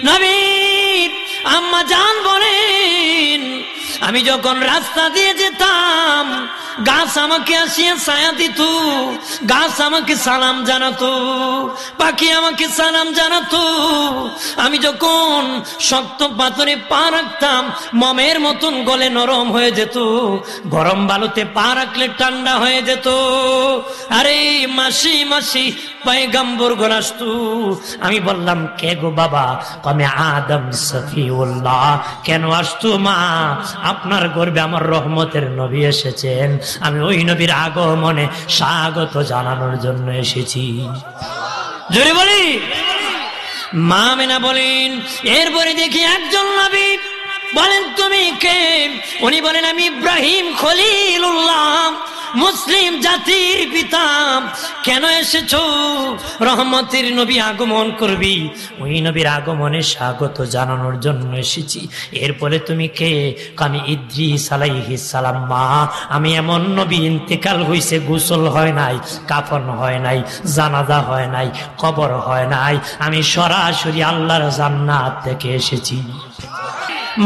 নবীর আম্মা জান বলেন, আমি যখন রাস্তা দিয়ে যেতাম গাছ আমাকে আসিয়া ছায়া দিত, গাছ আমাকে সালাম জানাতো, পাখি আমাকে সালাম জানাতো। আমি যখন শক্ত পাথরে পা রাখতাম মমের মতন গলে নরম হয়ে যেত, গরম বালুতে পা রাখলে ঠান্ডা হয়ে যেত। আরে মাসি মাসি পয়গম্বর গণ আসতো। আমি বললাম, কে গো বাবা? কমে আদম সফিউল্লাহ। কেন আসতো মা? আপনার গর্বে আমার রহমতের নবী এসেছেন, আমি ওই নবীর আগমনে স্বাগত জানানোর জন্য এসেছি। জোরে বলি। মা আমেনা বলেন, এরপরে দেখি একজন নবী। বলেন, তুমি কে? উনি বলেন, আমি ইব্রাহিম খলিলুল্লাহ, মুসলিম জাতির পিতা। কেন এসেছো? রহমতের নবী আগমন করবি, ওই নবীর আগমনে স্বাগত জানানোর জন্য এসেছি। এরপরে তুমি কে? আমি ইদ্রিস আলাইহিস সালাম। মা, আমি এমন নবী, ইন্তেকাল হইছে, গোসল হয় নাই, কাফন হয় নাই, জানাজা হয় নাই, কবর হয় নাই, আমি সরাসরি আল্লাহর জান্নাত থেকে এসেছি।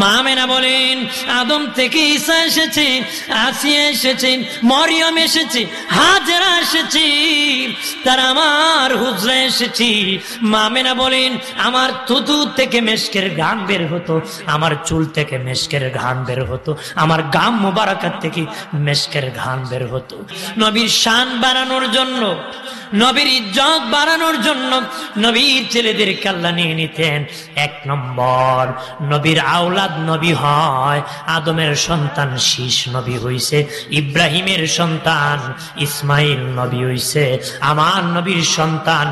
মা আমেনা বলেন, আদম থেকে ঈসা এসেছে, আসিয়া এসেছে, মরিয়ম এসেছে, হাজেরা এসেছে, তার আমার হুজরা এসেছি। মা আমেনা বলেন, আমার থুতু থেকে মেশকের ঘ্রাণ বের হতো, আমার চুল থেকে মেশকের ঘ্রাণ বের হতো, আমার গাম মোবারকাত থেকে মেশকের ঘ্রাণ বের হতো। নবীর শান বাড়ানোর জন্য, নবীর ইজ্জত বাড়ানোর জন্য নবীর ছেলেদেরকে আল্লাহ নিয়ে নিতেন। এক নম্বর, নবীর আওলাদ নবী হয়। আদমের সন্তান শীষ নবী হইছে, ইব্রাহিমের সন্তান ইসমাইল নবী হইছে, আমার নবীর সন্তান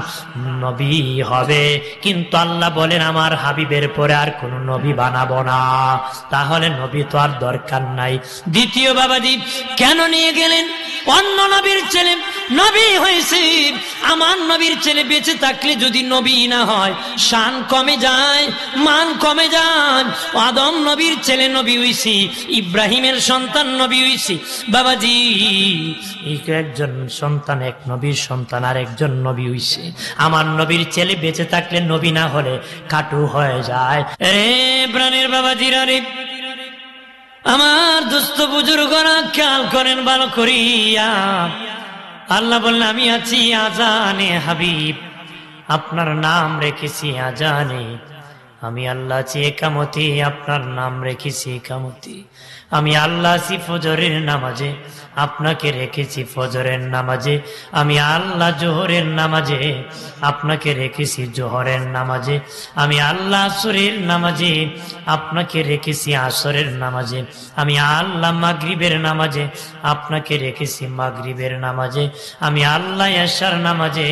নবী হবে। কিন্তু আল্লাহ বলেন, আমার হাবিবের পরে আর কোন নবী বানাবো না। তাহলে নবী তো আর দরকার নাই। দ্বিতীয় বাবাজি কেন নিয়ে গেলেন? অন্য নবীর ছেলে নবী হয়েছে, আমার নবীর ছেলে বেঁচে থাকলে যদি নবী না হয়, শান কমে যায়, মান কমে যায়। আদম নবীর ছেলে নবী হইছি, ইব্রাহিমের সন্তান নবী হইছি। বাবাজি, একজন সন্তান, এক নবীর সন্তান আর একজন নবী হইছে। আমার নবীর ছেলে বেঁচে থাকলে নবী না হলে কাটু হয়ে যায়। রে প্রাণের বাবাজিরা রে, আমার দুস্থ বুজুর্গরা খেয়াল করেন ভালো করিয়া। আল্লাহ বললেন, আমি আছি আজানে হাবিব, আপনার নাম রেখেছি আজানে। আমি আল্লাহ আছি একামতি, আপনার নাম রেখেছি একামতি। আমি আল্লাহ আছি ফজরের নামাজে, আপনাকে রেখেছি ফজরের নামাজে। আমি আল্লাহ জোহরের নামাজে, আপনাকে রেখেছি জোহরের নামাজে। আমি আল্লাহ আসরের নামাজে, আপনাকে রেখেছি আসরের নামাজে। আমি আল্লাহ মাগরিবের নামাজে, আপনাকে রেখেছি মাগরিবের নামাজে। আমি আল্লাহ এশার নামাজে,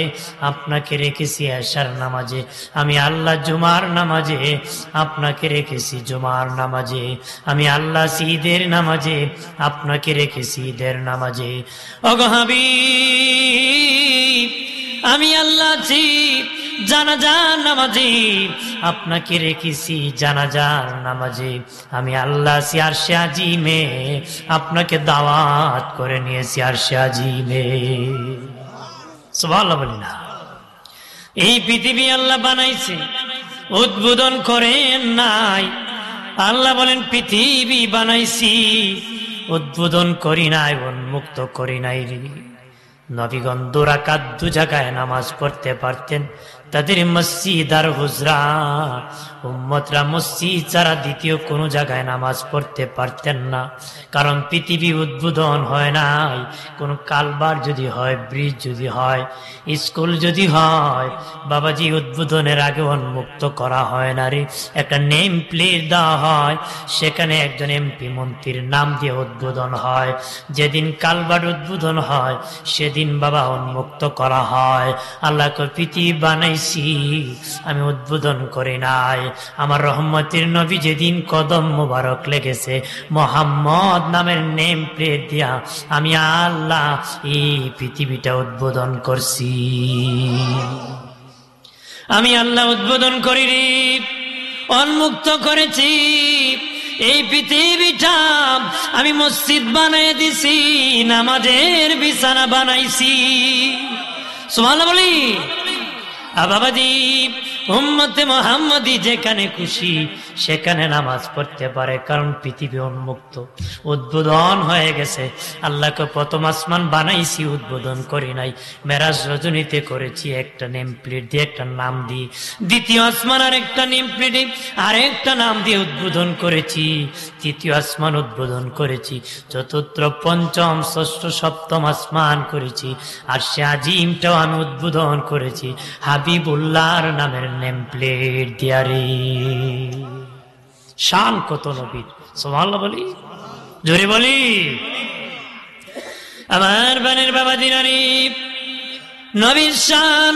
আপনাকে রেখেছি এশার নামাজে। আমি আল্লাহ জুমার নামাজে, আপনাকে রেখেছি জুমার নামাজে। আমি আল্লাহ ঈদের নামাজে, আপনাকে রেখেছি ঈদের নামাজে। ওগো হাবিব, আমি আল্লাহ আছি জানাজার নামাজে, আপনাকে রেখেছি জানাজার নামাজে। আমি আল্লাহ আছি আরশে আজিমে, আপনাকে দাওয়াত করে নিয়েছি আরশে আজিমে। সুবহানাল্লাহ বলি না। এই পৃথিবী আল্লাহ বানাইছে, উদ্বোধন করেন নাই। আল্লাহ বলেন, পৃথিবী বানাইছি, উদ্বোধন করি নাই, উন্মুক্ত করি নাই। নবীগণ 2 রাকাত 2 জায়গায় নামাজ পড়তে পারতেন, তাদের মসজিদ আর হুজরা। উম্মতরা মসজিদ ছাড়া দ্বিতীয় কোনো জায়গায় নামাজ পড়তে পারতেন না, কারণ পৃথিবী উদ্বোধন হয় নাই। কোন কালবার যদি হয়, ব্রিজ যদি হয়, স্কুল যদি হয়, বাবাজি উদ্বোধনের আগে উন্মুক্ত করা হয় না রে। একটা নেম প্লেট দেওয়া হয়, সেখানে একজন এমপি মন্ত্রীর নাম দিয়ে উদ্বোধন হয়। যেদিন কালবার উদ্বোধন হয়, সেদিন বাবা উন্মুক্ত করা হয়। আল্লাহ পৃথিবী বানাইছি, আমি উদ্বোধন করি নাই। আমার রহমতের নবী যেদিন কদম মোবারক লেগেছে, মোহাম্মদ নামের নেম প্লেট দিয়া আমি আল্লাহ এই পৃথিবীটা উদ্বোধন করছি। আমি আল্লাহ উদ্বোধন করি রে, উন্মুক্ত করেছি। এই পৃথিবীটা আমি মসজিদ বানাই দিছি, নামাজের বিছানা বানাইছি। সুবহানাল্লাহ বলি। বাবাজি, উম্মতে মুহাম্মাদি যেখানে খুশি সেখানে নামাজ পড়তে পারে, কারণ পৃথিবী উন্মুক্ত, উদ্বোধন হয়ে গেছে। আল্লাহকে প্রথম আসমান বানাইছি, উদ্বোধন করি নাই। মেরাজ রজনীতে করেছি একটা নেম প্লেট দিয়ে, একটা নাম দিয়ে। দ্বিতীয় আসমান আর একটা নেম প্লেটে আর একটা নাম দিয়ে উদ্বোধন করেছি। তৃতীয় আসমান উদ্বোধন করেছি, চতুর্থ পঞ্চম ষষ্ঠ সপ্তম আসমান করেছি। আর সে আজিমটাও আমি উদ্বোধন করেছি হাবিবুল্লাহর নামের নেম প্লেট দিয়া রে। শান কত নবীর, সুবহানাল্লাহ বলি, জোরে বলি। আমার বানের বাবা দিনারি নবীর শান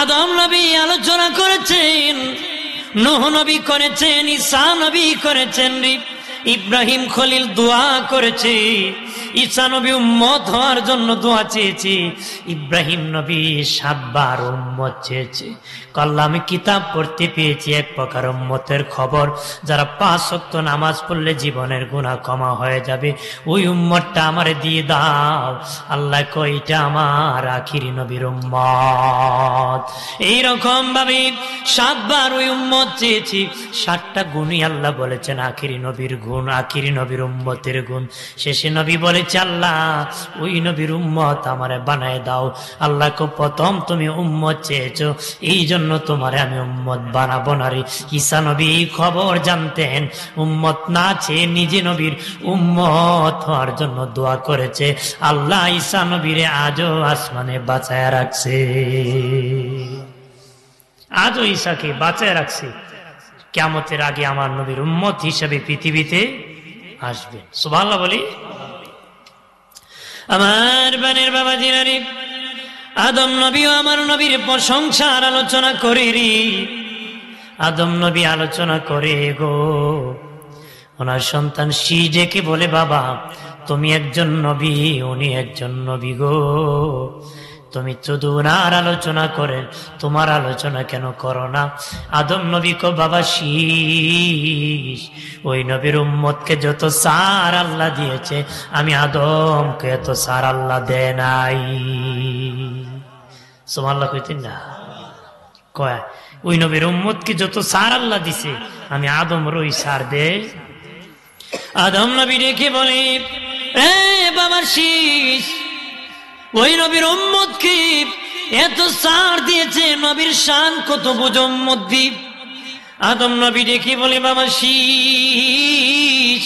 আদম নবী আলোচনা করেছেন, নূহ নবী করেছেন, ঈসা নবী করেছেন, ইব্রাহিম খলিল দোয়া করেছে, ঈসা নবী উম্মত হওয়ার জন্য দোয়া চেয়েছে, ইব্রাহিম নবী 7 বার উম্মত চেয়েছে। কল্লা আমি কিতাব পড়তে পেয়েছি এক প্রকার উম্মতের খবর, যারা 5 ওয়াক্ত নামাজ পড়লে জীবনের গুনাহ ক্ষমা হয়ে যাবে, ওই উম্মতটা আমারে দিয়ে দাও। আল্লাহ কয় এটা আমার আখিরি নবীর উম্মত। এইরকম ভাবে 7 বার ওই উম্মত চেয়েছি। 7টা গুণই আল্লাহ বলেছেন আখিরি নবীর গুণ, আখিরি নবীর উম্মতের গুণ। শেষে নবী বলেছে আল্লাহ ওই নবীর উম্মত আমারে বানায় দাও। আল্লাহকে প্রথম তুমি উম্মত চেয়েছো, এই জন্য তোমারে আমি উম্মত বানাবো না রে। ঈসা নবী খবর জানতেন, উম্মত না চেয়ে নিজে নবীর উম্মত হওয়ার জন্য দোয়া করেছে। আল্লাহ ঈসা নবীরে আজও আসমানে বাঁচায় রাখছে, আজও ঈসাকে বাঁচায় রাখছে। কিয়ামতের আগে আমার নবীর উম্মত হিসেবে পৃথিবীতে আসবে, সুবহানাল্লাহ বলি। আমার বানের বাবা জিনারি আদম নবীও আমার নবীর প্রশংসার আলোচনা করে রে। আদম নবী আলোচনা করে গো, ওনার সন্তান ডেকে বলে বাবা তুমি একজন নবী, উনি একজন নবী গো, তুমি শুধু ওনার আলোচনা করেন, তোমার আলোচনা কেন করো না? আদম নবী কো বাবা শীষ, ওই নবীর উম্মতকে যত সার আল্লাহ দিয়েছে আমি আদমকে এত সার আল্লাহ দেয় নাই। সুবহানাল্লাহ কইতেন না? কয় ওই নবীর উম্মতকে যত সার আল্লাহ দিছে আমি আদমের ওই সার দে। আদম নবী ডেকে বলে এ বাবা শীষ, ওই নবীর উম্মতকে এত সার দিয়েছে, নবীর শান কত বুঝ উম্মত দি। আদম নবী ডেকে বলে বাবা শীষ,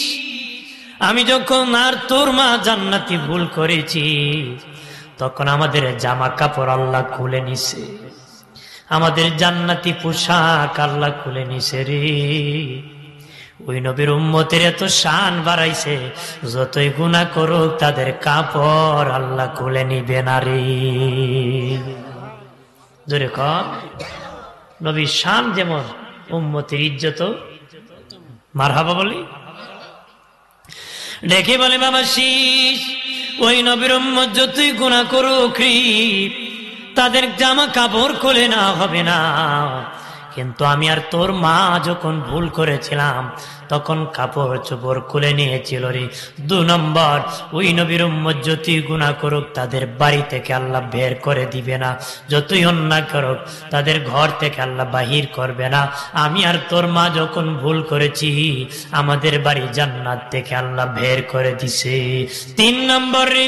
আমি যখন আর তোর মা জান্নাতি ভুল করেছি তখন আমাদের জামা কাপড় আল্লাহ খুলে নিছে, আমাদের জান্নাতি পোশাক আল্লাহ খুলে নিছে রে। ওই নবীর উম্মতের এত শান বাড়াইছে, যতই গুনাহ করুক তাদের কাপড় আল্লাহ খুলে নিবে না রে। জোরে কর, নবীর শান যেমন উম্মতের ইজ্জত। মারহাবা বলি। ডেকে বলে বাবা শীষ, ওই নবীর উম্মত যতই গুনাহ করুক তাদের জামা কাপড় খুলে না হবে না, কিন্তু আমি আর তোর মা যখন ভুল করেছিলাম তখন কাপড় চোপড় খুলে নিয়েছিল রে। 2 নম্বর, ওই নবীর উম্মত যতই গুনাহ করুক তাদের বাড়ি থেকে আল্লাহ বের করে দিবে না, যতই অন্যায় করুক তাদের ঘর থেকে আল্লাহ বাহির করবে না। আমি আর তোর মা যখন ভুল করেছি আমাদের বাড়ি জান্নাত থেকে আল্লাহ বের করে দিছে। 3 নম্বর রে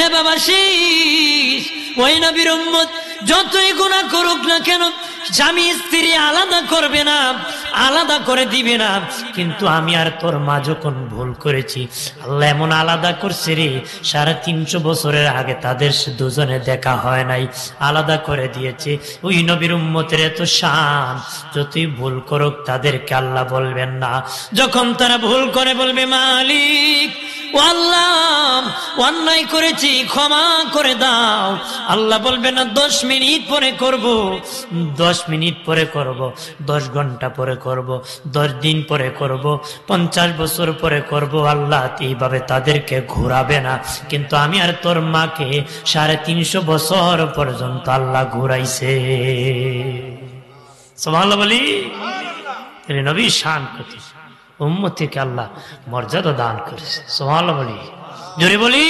এ বাবা শীষ, ওই নবীর উম্মত যতই গুনাহ করুক না কেন স্বামী স্ত্রী আলাদা করবে না, আলাদা করে দিবে না, কিন্তু আমি আর তোর মা যখন ভুল করেছি আল্লাহ এমন আলাদা করছে রে, 350 বছরের আগে তাদের দুজনে দেখা হয় নাই, আলাদা করে দিয়েছে। ওই নবীর উম্মতের এত শান, যতই ভুল করুক তাদেরকে আল্লাহ বলবেন না, যখন তারা ভুল করে বলবে মালিক ও আল্লাহ অন্যায় করেছি ক্ষমা করে দাও, আল্লাহ বলবে না 10 মিনিট পরে করব, 10 মিনিট পরে করব, 10 ঘন্টা পরে করব, 10 দিন পরে করব, 50 বছর পরে করব। আল্লাহ এইভাবে তাদেরকে ঘুরাবে না, কিন্তু আমি আর তোর মাকে 350 বছর পর্যন্ত আল্লাহ ঘুরাইছে। সুবহানাল্লাহ বলি। নবী শান কত, উম্মতকে আল্লাহ মর্যাদা দান করেছে। সুবহানাল্লাহ বলি, জোরে বলি।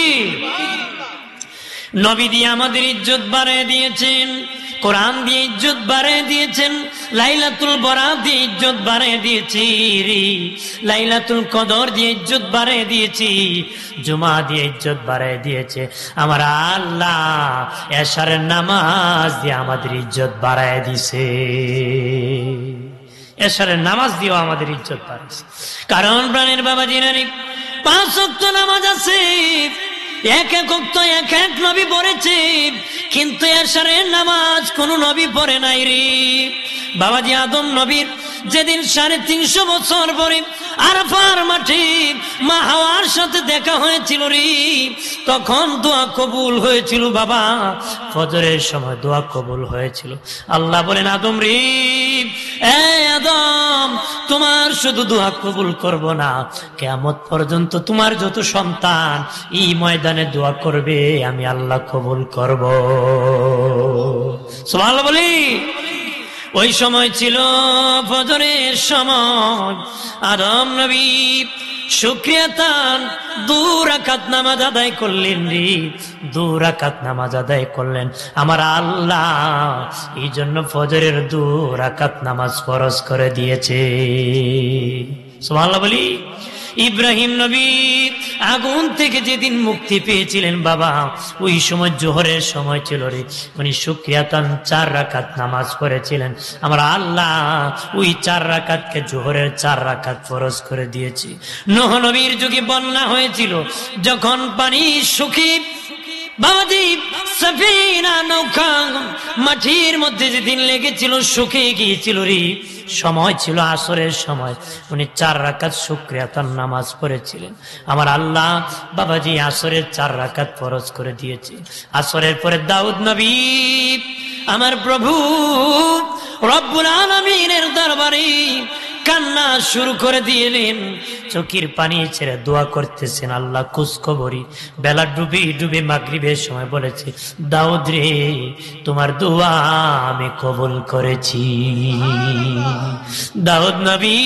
নবী দিয়ে আমাদের ইজ্জত বাড়ায় দিয়েছেন, কোরআন দিয়ে ইজ্জত বাড়ায় দিয়েছেন, লাইলাতুল বরাত দিয়ে ইজ্জত বাড়ায় দিয়েছি, লাইলাতুল কদর দিয়ে ইজ্জত বাড়ায় দিয়েছি, জুমা দিয়ে ইজ্জত বাড়ায় দিয়েছে আমার আল্লাহ। এশারের নামাজ দিয়ে আমাদের ইজ্জত বাড়ায় দিছে, এশারের নামাজ দিয়েও আমাদের ইজ্জত বাড়াইছে। কারণ প্রাণের বাবা জিনারি 5 ওয়াক্ত নামাজ আছে, এক এক ওয়াক্ত এক এক নবী পড়েছে, কিন্তু এশারের নামাজ কোন নবী পড়ে নাই রে বাবাজি। আদম নবীর যেদিন 350 বছর পরে আরাফার মাঠে মা হাওয়ার সাথে দেখা হয়েছিল রে, তখন দোয়া কবুল হয়েছিল বাবা, ফজরের সময় দোয়া কবুল হয়েছিল। আল্লাহ বলেন আদম রে, এ আদম, তোমার শুধু দোয়া কবুল করব না, কিয়ামত পর্যন্ত তোমার যত সন্তান এই ময়দানে দোয়া করবে আমি আল্লাহ কবুল করব। সুবহানাল্লাহ বলি। ওই সময় ছিল ফজরের সময়, আদম নবী শুকরিয়াতান 2 রাকাত নামাজ আদায় করলেন রে, 2 রাকাত নামাজ আদায় করলেন আমার আল্লাহ। এই জন্য ফজরের 2 রাকাত নামাজ ফরজ করে দিয়েছে। সুবহানাল্লাহ বলি। ইব্রাহিম নবী আগুন থেকে যেদিন মুক্তি পেয়েছিলেন বাবা, ওই সময় জোহরের সময় ছিল রে, উনি শুকরিয়াতান 4 রাকাত নামাজ পড়েছিলেন আমার আল্লাহ। ওই 4 রাকাতকে জোহরের 4 রাকাত ফরজ করে দিয়েছে। নূহ নবীর যুগে বন্যা হয়েছিল, যখন পানি শুকিয়ে বাবাজি সাফিনা নৌকা মাটির মধ্যে যেদিন লেগেছিল শুকিয়ে গিয়েছিল রে, সময় ছিল আসরের সময়, উনি 4 রাকাত শুকরিয়াতান নামাজ পড়েছিলেন আমার আল্লাহ। বাবাজি আসরের 4 রাকাত ফরজ করে দিয়েছে। আসরের পরে দাউদ নবী আমার প্রভু রব্বুল আলামিনের দরবারে কান্না শুরু করে দিলেন, চোখের পানি ছেড়ে দোয়া করতেছেন আল্লাহ খুশখবরি। বেলা ডুবে ডুবে মাগরিবের সময় বলেছে, দাউদ রে, তোমার দোয়া আমি কবুল করেছি। দাউদ নবী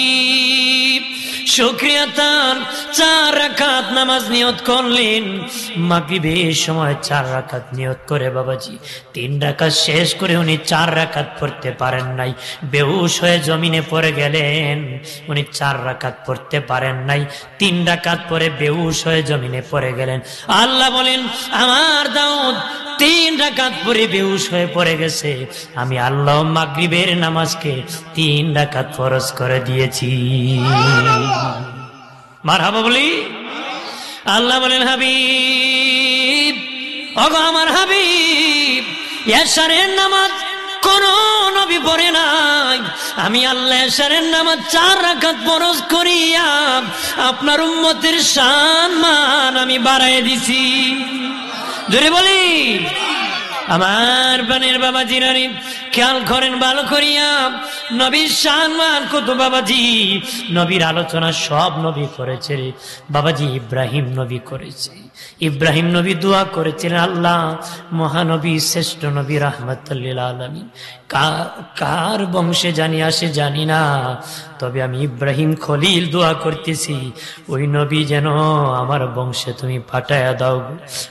শুকরিয়াতান 4 রাকাত নামাজ নিয়ত করলেন। মাগরিবের সময় 4 রাকাত নিয়ত করে বাবাজি 3 রাকাত শেষ করে উনি 4 রাকাত পড়তে পারেন নাই, বেহুশ হয়ে জমিনে পড়ে গেলেন। উনি 4 রাকাত পড়তে পারেন নাই, 3 রাকাত পরে বেহুশ হয়ে জমিনে পড়ে গেলেন। আল্লাহ বলেন আমার দাউদ 3 রাকাত পরে বেহুশ হয়ে পড়ে গেছে, আমি আল্লাহ মাগরিবের নামাজকে 3 রাকাত ফরজ করে দিয়েছি। মারহাবা বলি। আল্লাহ বলেন হাবিব, ওগো আমার হাবিব, এশারের নামাজ কোন নবী পড়ে নাই, আমি আল্লাহ এশারের নামাজ 4 রাকাত ফরজ করিয়া আপনার উম্মতের সম্মান আমি বাড়ায় দিছি। জোরে বলি। আমার বানের বাবা জিরানি খেয়াল করেন ভালো করিয়া, নবীর সম্মান কত বাবাজি। নবীর আলোচনা সব নবী করেছে রে বাবাজি। ইব্রাহিম নবী করেছে, ইব্রাহিম নবী দোয়া করেছিলেন, আল্লাহ মহানবী শ্রেষ্ঠ নবী রাহমাতুল লিল আলামিন কার বংশে জানি আসে জানি না, তবে আমি ইব্রাহিম খলিল দোয়া করতেছি, ওই নবী যেন আমার বংশে তুমি পাঠায়া দাও।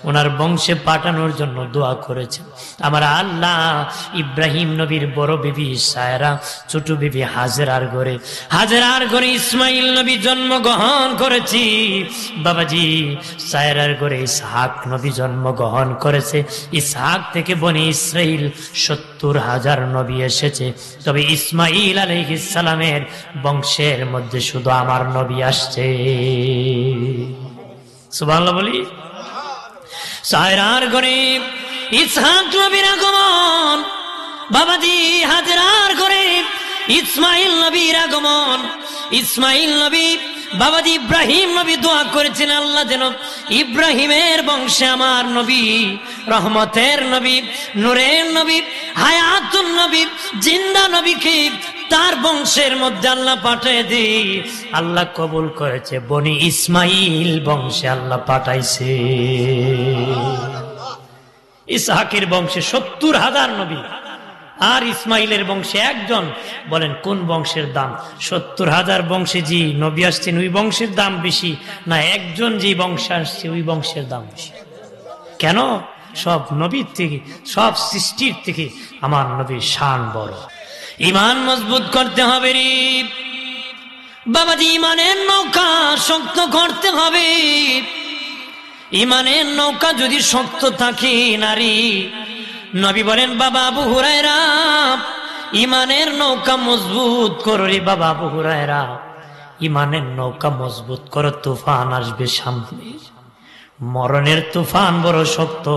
ওনার বংশে পাঠানোর জন্য দোয়া করেছেন আমার আল্লাহ। ইব্রাহিম নবীর বড় বিবি সায়রা, ছোট বিবি হাজেরার ঘরে, হাজেরার ঘরে ইসমাইল নবী জন্মগ্রহণ করেছি বাবাজি। সায়রার ঘরে ইসহাক নবী জন্মগ্রহণ করেছে। ইসহাক থেকে বনি ইসরাইল 70,000 নবী এসেছে, তবে ইসমাইল আলাইহিস সালামের বংশের মধ্যে শুধু আমার নবী আসছে। সুবহানাল্লাহ বলি। সায়রার ঘরে ইসহাক নবীর আগমন বাবাজি, হাজেরার ঘরে ইসমাইল নবীর আগমন। ইসমাইল নবী বাবাজি ইব্রাহিম নবী দোয়া করেছেন, আল্লাহ যেন ইব্রাহিমের বংশে আমার নবী, রহমতের নবী, নূরের নবী, হায়াতুন নবী, জিন্দা নবীকে তার বংশের মধ্যে আল্লাহ পাঠিয়ে দি। আল্লাহ কবুল করেছে, বনি ইসমাইল বংশে আল্লাহ পাঠাইছে। ইসহাকের বংশে 70,000 নবী, আর ইসমাইলের বংশে একজন। বলেন কোন বংশের দাম? 70,000 বংশে যে নবী আসছেন ওই বংশের দাম বেশি, না একজন যে বংশে আসছে ওই বংশের দাম বেশি? কেন? সব নবীর থেকে, সব সৃষ্টির থেকে আমার নবীর শান বড়। ইমান মজবুত করতে হবে রে বাবাজি, ইমানের নৌকা শক্ত করতে হবে। ইমানের নৌকা যদি শক্ত থাকে নারী, নবী বলেন বাবা আবু হুরায়রা, ইমানের নৌকা মজবুত করো রে বাবা আবু হুরায়রা, ইমানের নৌকা মজবুত করো, তুফান আসবে সামনে, মরণের তুফান বড় শক্ত।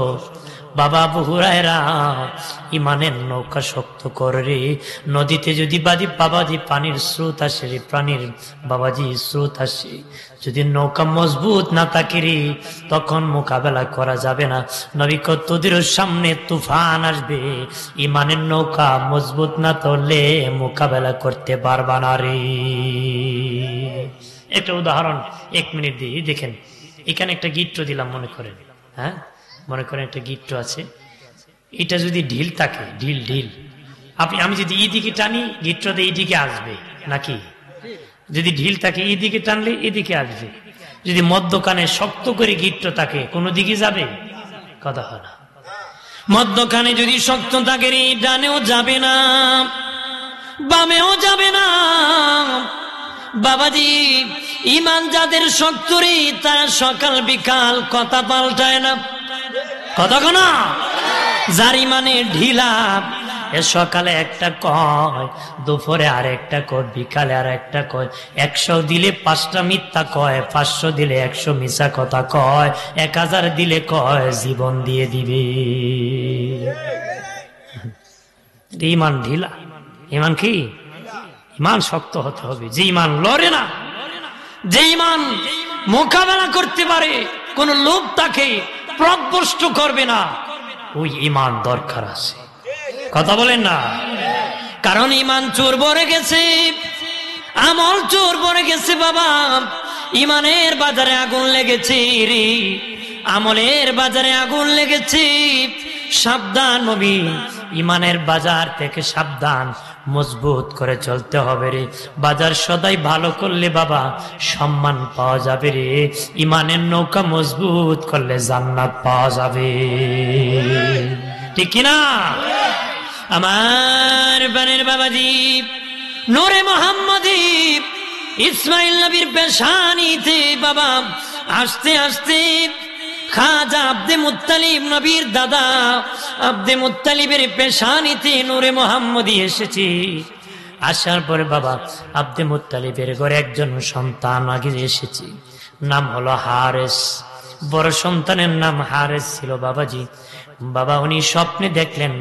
বাবা আবু হুরায়রা, ইমানের নৌকা শক্ত করে রে। নদীতে যদি বাবাজি পানির স্রোত আসে রে, প্রাণীর বাবাজি স্রোত আসে, যদি নৌকা মজবুত না থাকে রে, তখন মোকাবেলা করা যাবে না। নবী তোদেরও সামনে তুফান আসবে, ইমানের নৌকা মজবুত না করলে মোকাবেলা করতে পারবা না রে। একটা উদাহরণ 1 মিনিট দিয়ে দেখেন। এখানে একটা গিট্ট দিলাম মনে করেন, হ্যাঁ মনে করেন একটা গিট্ট আছে, এটা যদি ঢিল থাকে, ঢিল আমি যদি এইদিকে টানি গিট্টতে এইদিকে আসবে নাকি? যদি ঢিল থাকে এইদিকে টানলে এদিকে আসবে। যদি মধ্যখানে শক্ত করে গিট্ট থাকে কোনো দিকে যাবে? কথা হয় না। মধ্যখানে যদি শক্ত থাকে রে, ডানেও যাবে না বামেও যাবে না। বাবাজি ইমান যাদের শক্ত রে, তারা সকাল বিকাল কথা পাল্টায় না, কথা না। যার ইমানে ঢিলা, সকালে একটা কয়, দুপুরে আর একটা কয়, বিকালে আর একটা কয়, 100 দিলে 5টা মিথ্যা কয়, 500 দিলে 100 মিছা কথা কয়, 1000 দিলে কয় জীবন দিয়ে দিবে। ইমান ঢিলা, ইমান কি? ইমান শক্ত হতে হবে। যে ইমান লড়ে না, যে ইমান মোকাবেলা করতে পারে, কোন লোভ তাকে প্রভ্রষ্ট করবে না, ওই ইমান দরকার আছে। কথা বলেন না? কারণ ইমান চোর ভরে গেছে, আমল চোর ভরে গেছে বাবা। ইমানের বাজারে আগুন লেগেছে রে, আমলের বাজারে আগুন লেগেছে। সাবধান নবী, ইমানের বাজার থেকে সাবধান, মজবুত করে চলতে হবে রে। বাজার সদাই ভালো করলে বাবা সম্মান পাওয়া যাবে রে। ইমানের নৌকা মজবুত করলে জান্নাত পাওয়া যাবে, ঠিক কিনা? আমার বানের বাবাজি, নূরে মুহাম্মদী ইসমাইল নবীর পেশানিতে বাবা আস্তে আস্তে খাজা আব্দে মুত্তালিব নবীর দাদা আব্দে মুত্তালিবের পেশানিতে নূরে মুহাম্মদী এসেছে। আসার পরে বাবা আব্দে মুত্তালিবের ঘরে একজন সন্তান আগে এসেছে, নাম হলো হারেস। বড় সন্তানের নাম হারেস ছিল বাবাজি। বাবা উনি স্বপ্নে দেখলেন,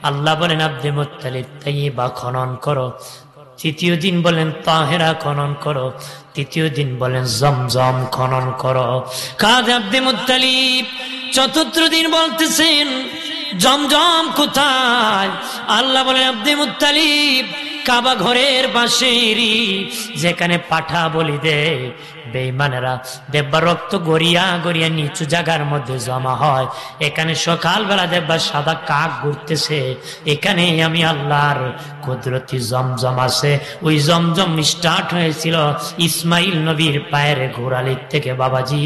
আল্লাহ বলেন আব্দে মুত্তালিব তাইয়্যিবা খনন করো। তৃতীয় দিন বলেন তাহেরা খনন করো। তৃতীয় দিন বলেন জমজম খনন করো। খাজা আব্দে মুত্তালিব চতুর্থ দিন বলতেছেন জমজম কোথায়? আল্লাহ বলেন আব্দে মুত্তালিব কাবা ঘরের পাশেরই যেখানে পাঠা বলি দেয় বেঈমানেরা, দেখবা রক্ত গড়িয়া গড়িয়া নিচু জায়গার মধ্যে জমা হয়, এখানে সকালবেলা দেখবা সাদা কাক ঘুরতেছে, এখানে আমি আল্লাহর কুদরতি জমজম আছে। ওই জমজম স্টার্ট হয়েছিল ইসমাইল নবীর পায়ের গোড়ালির থেকে বাবাজি।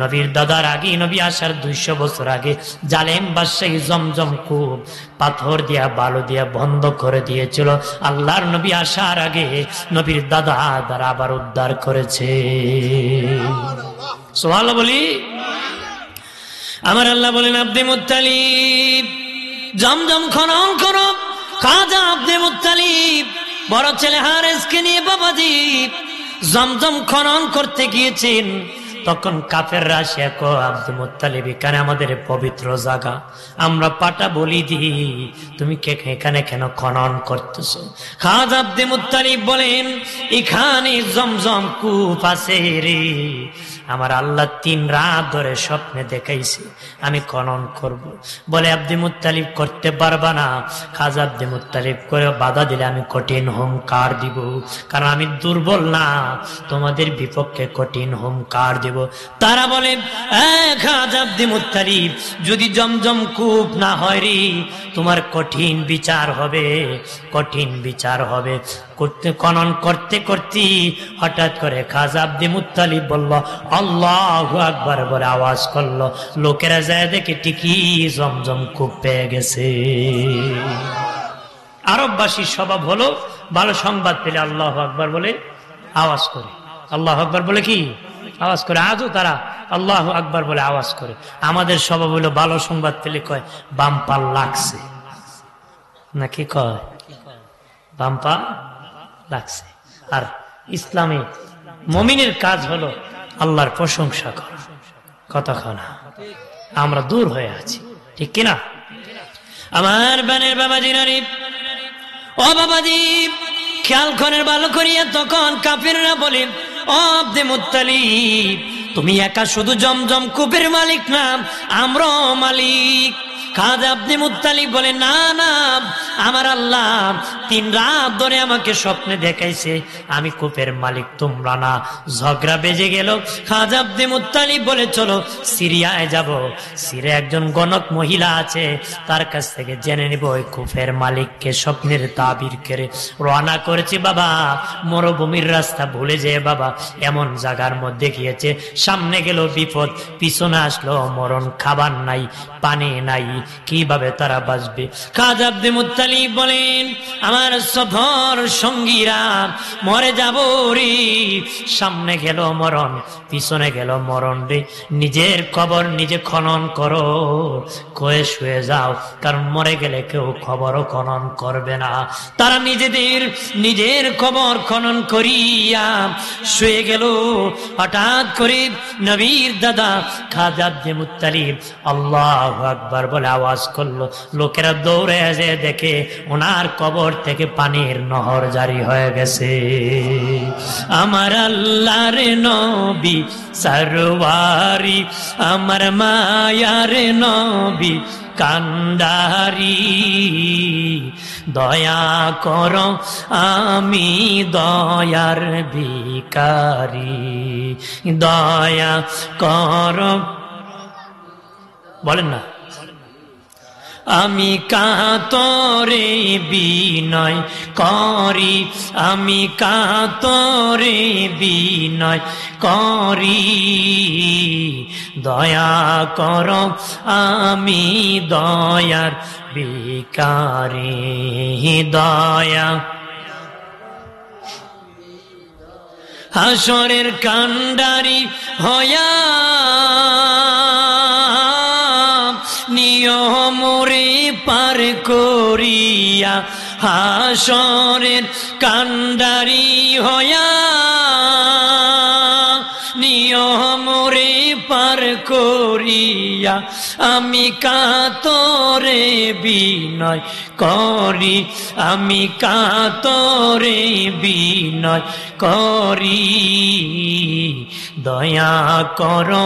নবীর দাদার আগে, নবী আসার 200 বছর আগে জালেম বাদশাহ জমজম খুব পাথর দিয়া বালু দিয়া বন্ধ করে দিয়েছিল। আল্লাহর নবী আসার আগে নবীর দাদা দ্বারা আবার উদ্ধার করেছে। সুবহানাল্লাহ বলি। আমার আল্লাহ বলেন আব্দে মুত্তালিব জমজম খনন করো। খাজা আব্দে মুত্তালিব বড় ছেলে হারেসকে নিয়ে বাবাজি জমজম খনন করতে গিয়েছেন। তখন কাফেররা আসে কো আব্দে মুত্তালিব এখানে আমাদের পবিত্র জায়গা, আমরা পাটা বলি দিই, তুমি এখানে কেন খনন করতেছো? খাজা আব্দে মুত্তালিব বলেন এখানে জমজম কূপ আছে রে, আমার আল্লাহ 3 রাত ধরে স্বপ্নে দেখাইছে আমি খনন করব। বলে আব্দে মুত্তালিব করতে পারবা না। খাজা আব্দে মুত্তালিব করে বাধা দিলে আমি কঠিন হুঙ্কার দিব, কারণ আমি দুর্বল না, তোমাদের বিপক্ষে কঠিন হুঙ্কার দিব। তারা বলে খাজা আব্দে মুত্তালিব যদি জমজম কূপ না হয় রে তোমার কঠিন বিচার হবে, কঠিন বিচার হবে। করতে খনন করতে করতে হঠাৎ করে খাজা আব্দুল মুত্তালিব বলল আল্লাহু আকবার বলে আওয়াজ করলো। লোকেরা যায় দেখে ঠিকই জমজম কূপ পেয়ে গেছে। আরববাসীর স্বভাব হলো ভালো সংবাদ পেলে আল্লাহু আকবার বলে আওয়াজ করে। আল্লাহু আকবার বলে কি আওয়াজ করে, আজও তারা আল্লাহু আকবার বলে আওয়াজ করে। আমাদের স্বভাব হলো ভালো সংবাদ পেলে কয় বাম্পার লাগছে, নাকি কয় বাম্পা লাগছে। আর ইসলামে মুমিনের কাজ হলো আল্লাহর প্রশংসা করা, কথা না। আমরা দূর হয়ে আছি, ঠিক কিনা? আমার বানের বাবাজি নারী, ও বাবাজি খেয়াল করেন ভালো করিয়া। তখন কাফিররা বলে ও আব্দুল মুত্তালিব, তুমি একা শুধু জমজম কূপের মালিক না, আমরাও মালিক। খাজা আব্দুল মুত্তালিব বলে না না, আমার আল্লাহ 3 রাত ধরে আমাকে স্বপ্নে দেখাইছে আমি কূপের মালিক, তোমরা না। ঝগড়া বেজে গেল। খাজা আব্দুল মুত্তালিব বলে চলো সিরিয়ায় যাব, সিরিয়া একজন গণক মহিলা আছে, তার কাছ থেকে জেনে নিব ওই কূপের মালিককে। স্বপ্নের তাবির করে রওনা করেছি বাবা। মরুভূমির রাস্তা ভুলে যেয়ে বাবা এমন জায়গার মধ্যে গিয়েছে, সামনে গেল বিপদ, পিছনে আসলো মরণ, খাবার নাই পানি নাই, কিভাবে তারা বাঁচবে? খাজা আব্দুল মুত্তালিব বলেন আমার সফর সঙ্গীরা মরে যাব রে। সামনে গেল মরণ, পিছনে গেল মরণ রে। নিজের কবর নিজে খনন করো, কয়ে শুয়ে যাও, কারণ মরে গেলে কেউ কবরও খনন করবে না। তারা নিজের কবর খনন করিয়া শুয়ে গেল। হঠাৎ করে নবীর দাদা খাজা আব্দুল মুত্তালিব আল্লাহু আকবার বলে আওয়াজ করলো। লোকেরা দৌড়ে এসে দেখে ওনার কবর থেকে পানির নহর জারি হয়ে গেছে। আমার আল্লাহর নবী সরওয়ারি, আমার মায়ার নবী কান্ডারি, দয়া করো আমি দয়ার ভিখারি, দয়া করো। বলেন না, আমি কাতরে বিনয় করি, আমি কাতরে বিনয় করি, দয়া করো আমি দয়ার ভিখারি, দয়া। হাসরের কান্ডারি হয়া নিয়মরে পার করিয়া, হাসরের কান্ডারি হয়া নিয়মরে পার করিয়া, আমি কাতরে বিনয় করি, আমি কাতরে বিনয় করি, দয়া করো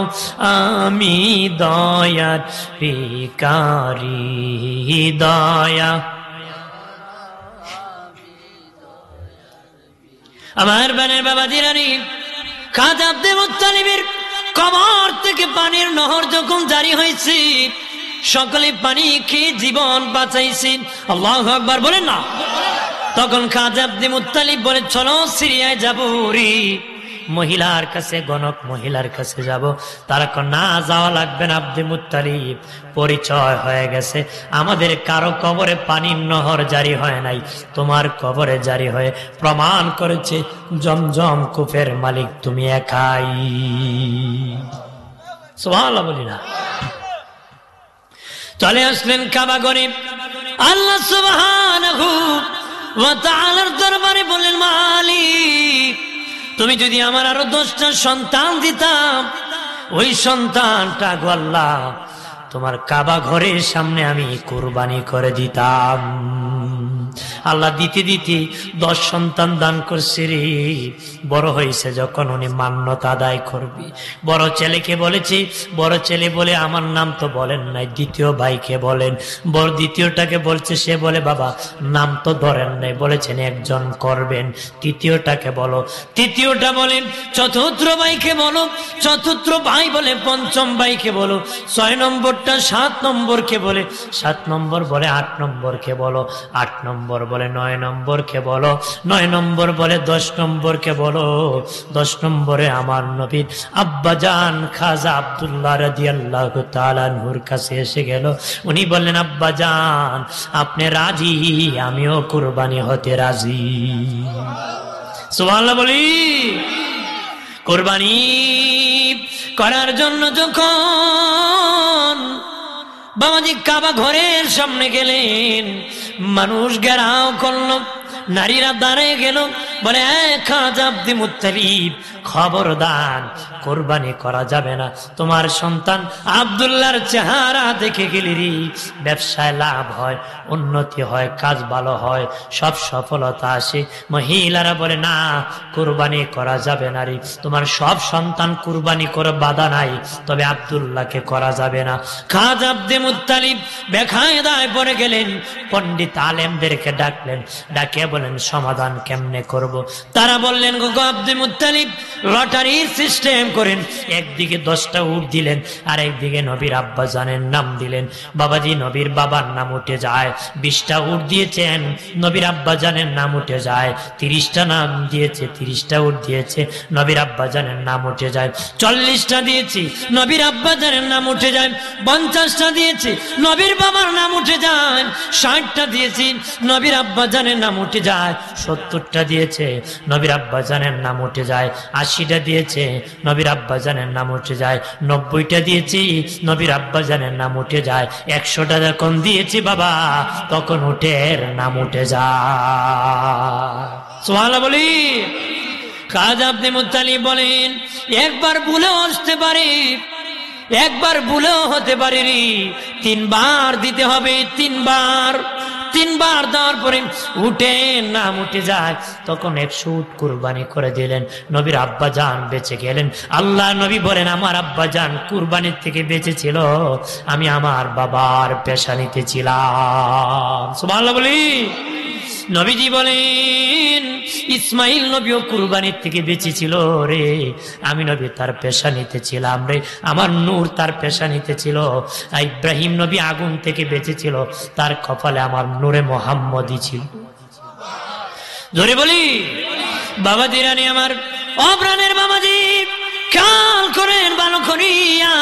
আমি দয়ার ভিখারি, দয়া। আমার বানের বাবা জিরানি খাজা আব্দুল মুত্তালিবের কবর থেকে পানির নহর যখন জারি হয়েছে, সকলে পানি খেয়ে জীবন বাঁচাইছেন। আল্লাহু আকবার বলেন না। তখন খাজা আব্দুল মুত্তালিব বলে চলো সিরিয়ায় যাবো রে। মহিলার কাছে, গণক মহিলার কাছে যাব। তারা না যাওয়া লাগবে না আব্দুল মুত্তালিব, পরিচয় হয়ে গেছে। আমাদের কারো কবরে পানির নহর জারি হয় নাই, তোমার কবরে জারি হয়ে প্রমাণ করেছে জমজম কূপের মালিক তুমি একাই। সুবহানাল্লাহ বলি না। চলে আসলেন কাবা গরিব আল্লাহ সুবহানাহু ওয়া তাআলার দরবারে, বললেন মালিক তুমি যদি আমার আরো 10টা সন্তান দিতাম, ওই সন্তানটা গো আল্লাহ তোমার কাবা ঘরের সামনে আমি কুরবানি করে দিতাম। আল্লাহ দিতে দিতে 10 সন্তান দান করছে রে। বড় হয়েছে যখন উনি মান্যতা আদায় করবি। বড় ছেলেকে বলেছে, বড় ছেলে বলে আমার নাম তো বলেন নাই। দ্বিতীয় ভাইকে বলেন, বড় দ্বিতীয়টাকে বলছে, সে বলে বাবা নাম তো ধরেন নাই, বলেছেন একজন করবেন। তৃতীয়টাকে বলো, তৃতীয়টা বলেন চতুর্থ ভাইকে বলো, চতুর্থ ভাই বলে পঞ্চম ভাইকে বলো, 6 নম্বরটা 7 নম্বরকে বলে, 7 নম্বর বলে 8 নম্বরকে বলো, 8 নম্বর বলে 9 নম্বরকে বলো, 9 নম্বর বলে 10 নম্বরকে বলো। 10 নম্বরে আমার নবীর আব্বাজান খাজা আব্দুল্লাহ রাদিয়াল্লাহু তাআলা আনহুর কাছে এসে গেল। উনি বললেন, আব্বাজান আপনি রাজি, আমিও কুরবানি হতে রাজি। সুবহানাল্লাহ বলি। কুরবানি করার জন্য যখন বাবাজি কাবা ঘরের সামনে গেলেন, মানুষ ঘেরাও করলো, নারীরা দাঁড়িয়ে গেল, বলে খাজা আব্দুল মুত্তালিব খবরদার, কোরবানি করা যাবে না। তোমার সন্তান আব্দুল্লাহর চেহারা দেখে গেলি ব্যবসায় লাভ হয়, উন্নতি হয়, কাজ ভালো হয়, সব সফলতা আসে। মহিলারা বলে না, কোরবানি করা যাবে না রে, তোমার সব সন্তান কোরবানি করে বাধা নাই, তবে আব্দুল্লাহকে করা যাবে না। খাজা আব্দুল মুত্তালিব বেকায়দায় পড়ে গেলেন। পণ্ডিত আলেমদেরকে ডাকলেন, ডাকে বলেন সমাধান কেমনে করব। তারা বললেন, গো আব্দুল মুত্তালিব লটারির সিস্টেম করেন, একদিকে 10টা উট দিলেন, আর একদিকে নবীর আব্বাজানের নাম দিলেন। বাবাজি নবীর বাবার নাম উঠে যায়। 20টা উট দিয়েছেন, নবীর আব্বাজানের নাম উঠে যায়। 30টা নাম দিয়েছে, 30টা উট দিয়েছে, নবীর আব্বাজানের নাম উঠে যায়। 40টা দিয়েছি, নবীর আব্বাজানের নাম উঠে যায়। 50টা দিয়েছি, নবীর বাবার নাম উঠে যায়। 60টা দিয়েছি, নবীর আব্বাজানের নাম উঠে যায়। 70টা দিয়েছে, নবীর আব্বাজানের নাম উঠে যায়। 80টা দিয়েছে, নবীর আব্বাজানের নাম উঠে যায়। 90টা দিয়েছি, নবীর আব্বাজানের নাম উঠে যায়। 100টা যখন দিয়েছি বাবা, তখন উটের নাম উঠে যায়। সুবহানাল্লাহ বলি। খাজা আব্দুল মুত্তালিব বলেন, একবার ভুলেও আসতে পারে, একবার ভুলেও হতে পারে রে, 3 বার দিতে হবে, 3 বার। 3 বার দেওয়ার পরে উঠে নাম উঠে যায়, তখন 100 উট কুরবানি করে দিলেন। নবীর আব্বাজান বেঁচে গেলেন। আল্লাহ নবী বলেন, আমার আব্বাজান কুরবানির থেকে বেঁচে ছিল, আমি আমার বাবার পেশানিতে ছিলাম। সুবহানাল্লাহ বলি। নবীজি বলেন, ইসমাইল নবীও কুরবানির থেকে বেঁচে ছিল রে, আমি নবী তার পেশানিতে ছিলাম রে, আমার নূর তার পেশানিতে ছিল। ইব্রাহিম নবী আগুন থেকে বেঁচেছিল, তার কপালে আমার নূরে মোহাম্মদী ছিল। জোরে বলি। বাবাজি রানী আমার, অপ্রাণের বাবাজি খেয়াল করেন ভালো করিয়া,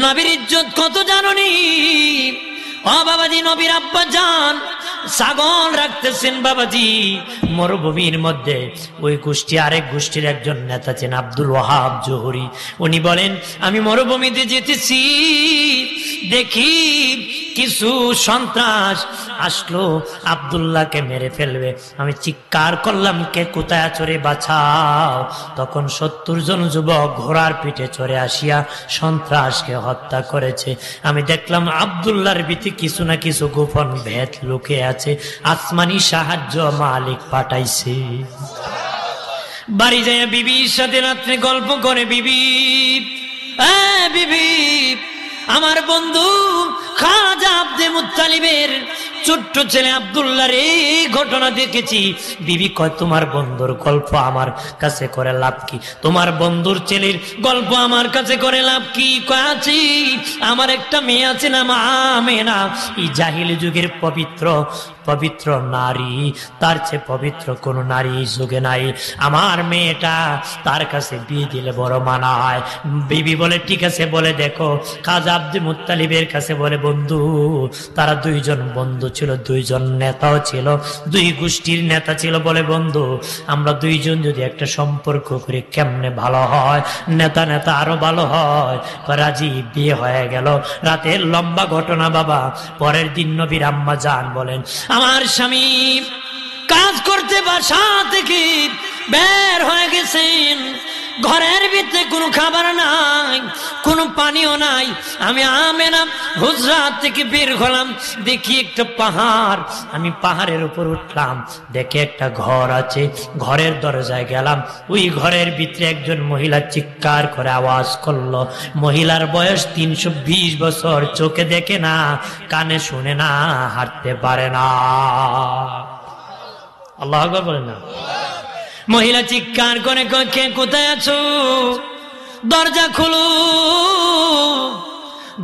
নবীর ইজ্জত কত জাননি। ও বাবাজি, নবীর আব্বাজান ছাগল রাখতেছেন বাবাজি মরুভূমির মধ্যে। ওই গোষ্ঠী আরেক গোষ্ঠীর একজন নেতা ছিলেন আব্দুল ওয়াহাব জোহরি। উনি বলেন, আমি মরুভূমিতে যেতেছি, দেখি কিছু সন্ত্রাস আসলো, আব্দুল্লাহকে মেরে ফেলবে। আমি চিৎকার করলাম, কে কোথায় চড়ে বাঁচাও। তখন 70 জন যুবক ঘোড়ার পিঠে চড়ে আসিয়া সন্ত্রাসকে হত্যা করেছে। আমি দেখলাম আব্দুল্লাহর ভিতরে কিছু না কিছু গোপন ভেদ লুকে আছে, আসমানি সাহায্য মালিক পাঠাইছে। বাড়ি যায় বিবির সাথে রাত্রে গল্প করে, বিবি বিবি, আমার বন্ধু খাজা আব্দুল মুত্তালিবের ছোট্ট ছেলে আব্দুল্লাহর এই ঘটনা দেখেছি। বিবি কয়, তোমার বন্ধুর গল্প আমার কাছে করে লাভ কি? তোমার বন্ধুর ছেলের গল্প আমার কাছে করে লাভ কি? কয়, আছি, আমার একটা মেয়ে আছে না মা আমেনা, এই জাহিলি যুগের পবিত্র পবিত্র নারী, তার চেয়ে পবিত্র কোন নারী এই যুগে নাই। আমার মেয়েটা তার কাছে বিয়ে দিলে বড় মানায়। বিবি বলে, ঠিক আছে, বলে দেখো। খাজা আব্দুল মুত্তালিবের কাছে বলে, বন্ধু, তারা 2 জন বন্ধু ছিল, 2 জন নেতাও ছিল, 2 গোষ্ঠীর নেতা ছিল। বলে, বন্ধু, আমরা 2 জন যদি একটা সম্পর্ক করি কেমনে ভালো হয়? নেতা নেতা আরো ভালো হয়। রাজি, বিয়ে হয়ে গেল। রাতের লম্বা ঘটনা বাবা। পরের দিন নবীর আম্মা জান বলেন, আমার স্বামী কাজ করতে বাসা থেকে বের হয়ে গেছেন, ঘরের ভিতরে কোনো খাবার নাই, কোনো পানিও নাই। আমি আমেনা হুজরাত থেকে বের হলাম, দেখি একটা পাহাড়। আমি পাহাড়ের উপর উঠলাম, দেখে একটা ঘর আছে। ঘরের দরজায় গেলাম, ওই ঘরের ভিতরে একজন মহিলা চিৎকার করে আওয়াজ করলো। মহিলার বয়স 320 বছর, চোখে দেখে না, কানে শুনে না, হাঁটতে পারে না। আল্লাহু আকবার বলেন না। মহিলা চিৎকার করে, কে কোথায় আছো? দরজা খুলো।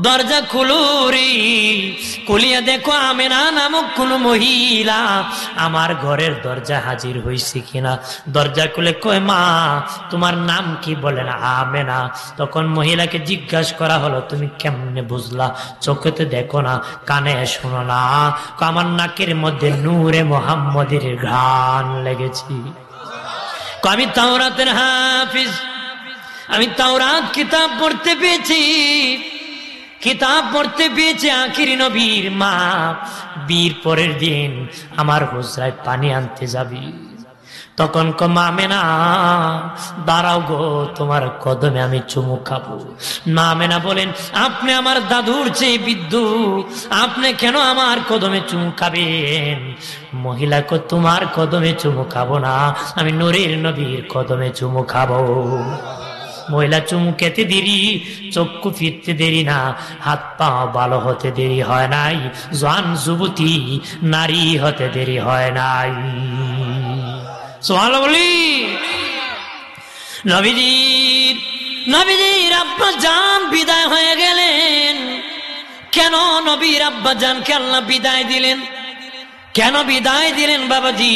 দরজা খুলো রে, খুলিয়া দেখো আমেনা নামক কোন মহিলা আমার ঘরের দরজা হাজির হয়েছে কিনা। দরজা খুলে কয়, মা তোমার নাম কি? বলেন আমেনা। তখন মহিলাকে জিজ্ঞাসা করা হলো, তুমি কেমনে বুঝলা? চোখেতে দেখো না, কানে শোনো না? আমার নাকের মধ্যে নূরে মুহাম্মদের ঘ্রাণ লেগেছি। আমি তাওরাতের হাফিজ, আমি তাওরাত কিতাব পড়তে পেয়েছি, কিতাব পড়তে পেয়েছি। আখিরি নবীর মা বীর পরের দিন আমার হুজরায় পানি আনতে যাবি। তখন মা মেনা দাঁড়াও গো, তোমার কদমে আমি চুমু খাবো। মা মেনা বলেন, আপনি আমার দাদুর চেয়ে বৃদ্ধ, আপনি কেন আমার কদমে চুমু খাবেন? মহিলা কো, তোমার কদমে চুমু খাবো না, আমি নূরের নবীর কদমে চুমু খাবো। মহিলা চুমু খেতে দেরি, চক্ষু ফিরতে দেরি না, হাত পা ভালো হতে দেরি হয় নাই, জওয়ান যুবতী নারী হতে দেরি হয় নাই। সুবহানাল্লাহ বলি। নবীজির আব্বা জান বিদায় হয়ে গেলেন। কেন নবীর আব্বা জানকে আল্লাহ বিদায় দিলেন? কেন বিদায় দিলেন বাবাজি?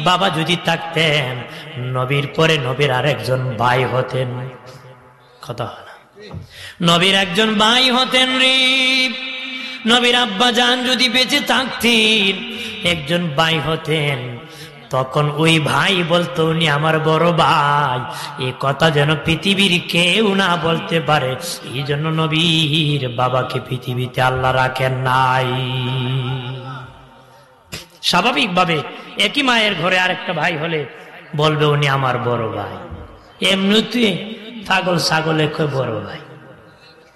বাবা যদি থাকতেন, নবীর পরে নবীর আরেকজন ভাই হতেন। কথা হয় না? নবীর একজন ভাই হতেন রে। নবীর আব্বা জান যদি বেঁচে থাকতেন, একজন ভাই হতেন। তখন ওই ভাই বলতো, উনি আমার বড় ভাই। এ কথা যেন পৃথিবীর কেউ না বলতে পারে, এই জন্য নবীর বাবাকে পৃথিবীতে আল্লাহ রাখেন নাই। স্বাভাবিকভাবে একই মায়ের ঘরে আরেকটা ভাই হলে বলবে উনি আমার বড় ভাই। এমনিতে পাগল ছাগলে কই বড় ভাই,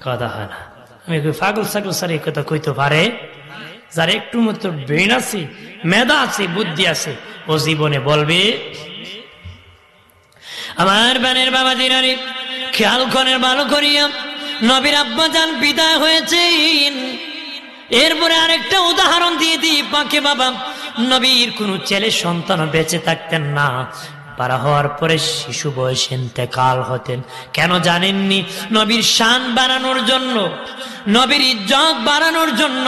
কথা হয় না? আমি পাগল ছাগল স্যার এই কথা কইতে পারে? যার একটু মতো ব্রেন আছে, মেধা আছে, বুদ্ধি আছে, ও জীবনে বলবে। আমার বানের বাবা জিরানি খেয়াল করেন ভালো করিয়া, নবীর আব্বা জান বিদায় হয়েছেন। এরপরে আরেকটা উদাহরণ দিয়ে দিই পাকে বাবা, নবীর কোন ছেলে সন্তান বেঁচে থাকতেন না, পারা হওয়ার পরে শিশু বয়সে ইন্তেকাল হতেন। কেন জানেননি? নবীর শান বাড়ানোর জন্য, নবীর ইজ্জত বাড়ানোর জন্য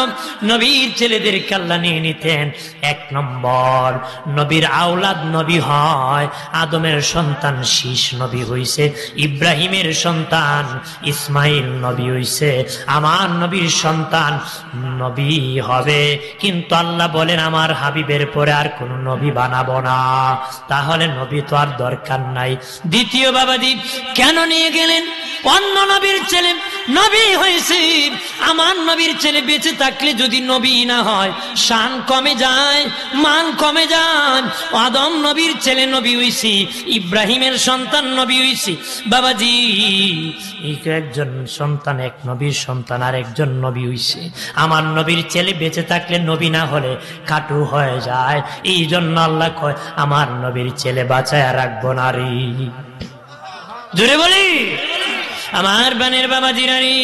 নবীর ছেলেদেরকে আল্লাহ নিয়ে নিতেন। এক নম্বর, নবীর আওলাদ নবী হয়। আদমের সন্তান শীষ নবী হইছে, ইব্রাহিমের সন্তান ইসমাইল নবী হইছে, আমার নবীর সন্তান নবী হবে। কিন্তু আল্লাহ বলেন, আমার হাবিবের পরে আর কোন নবী বানাবো না। তাহলে নবী তো আর দরকার নাই। দ্বিতীয় বাবাজি, কেন নিয়ে গেলেন? অন্য নবীর ছেলে নবী হয়েছে, আমার নবীর ছেলে বেঁচে থাকলে যদি নবী না হয়, শান কমে যায়, মান কমে যায়। আদম নবীর ছেলে নবী হইছি, ইব্রাহিমের সন্তান নবী হইছি। বাবাজি, একজন সন্তান, এক নবীর সন্তান আর একজন নবী হইছে। আমার নবীর ছেলে বেঁচে থাকলে নবী না হলে কাটু হয়ে যায়। এই জন্য আল্লাহ কয়, আমার নবীর ছেলে বাঁচায় রাখবো না রে। জোরে বলি। আমার বানের বাবা জিরানি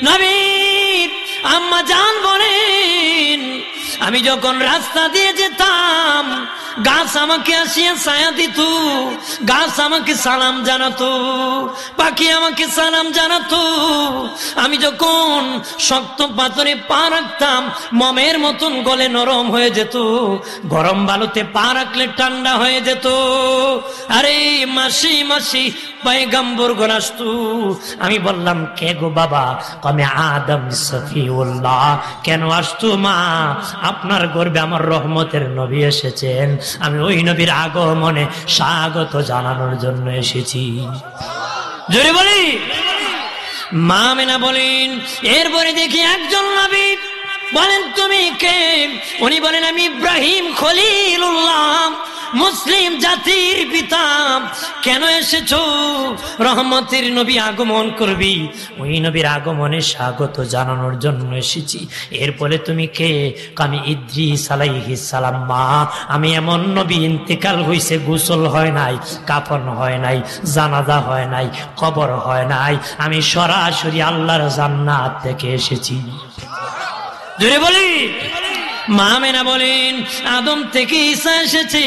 নবীর আম্মা জান বলেন, আমি যখন রাস্তা দিয়ে যেতাম, গাছ আমাকে আসিয়া ছায়া দিত, গাছ আমাকে সালাম জানাতো, পাখি আমাকে সালাম জানাতো। আমি যখন শক্ত পাথরে পা রাখতাম, মমের মতন গলে নরম হয়ে যেত, গরম বালুতে পা রাখলে ঠান্ডা হয়ে যেত। আরে মাসি মাসি পয়গম্বর গণ আসতো। আমি বললাম, কে গো বাবা? কমে আদম সফিউল্লাহ। কেন আসতো? মা, আপনার গর্বে আমার রহমতের নবী এসেছেন, আমি ওই নবীর আগমনে স্বাগত জানানোর জন্য এসেছি। জোরে বলি। মা মেনা বলেন, এরপরে দেখি একজন নবী। বলেন, তুমি কে? উনি বলেন, আমি ইব্রাহিম খলিলুল্লাহ, মুসলিম জাতির পিতা। কেন এসেছো? রহমতের নবী আগমন করবি, ওই নবীর আগমনে স্বাগত জানানোর জন্য এসেছি। এরপরে তুমি কে? আমি ইদ্রিস আলাইহিস সালাম। মা, আমি এমন নবী, ইন্তেকাল হইছে, গোসল হয় নাই, কাফন হয় নাই, জানাজা হয় নাই, কবর হয় নাই, আমি সরাসরি আল্লাহর জান্নাত থেকে এসেছি। জোরে বলি। মা আমেনা বলেন আদম থেকে ঈসা এসেছে,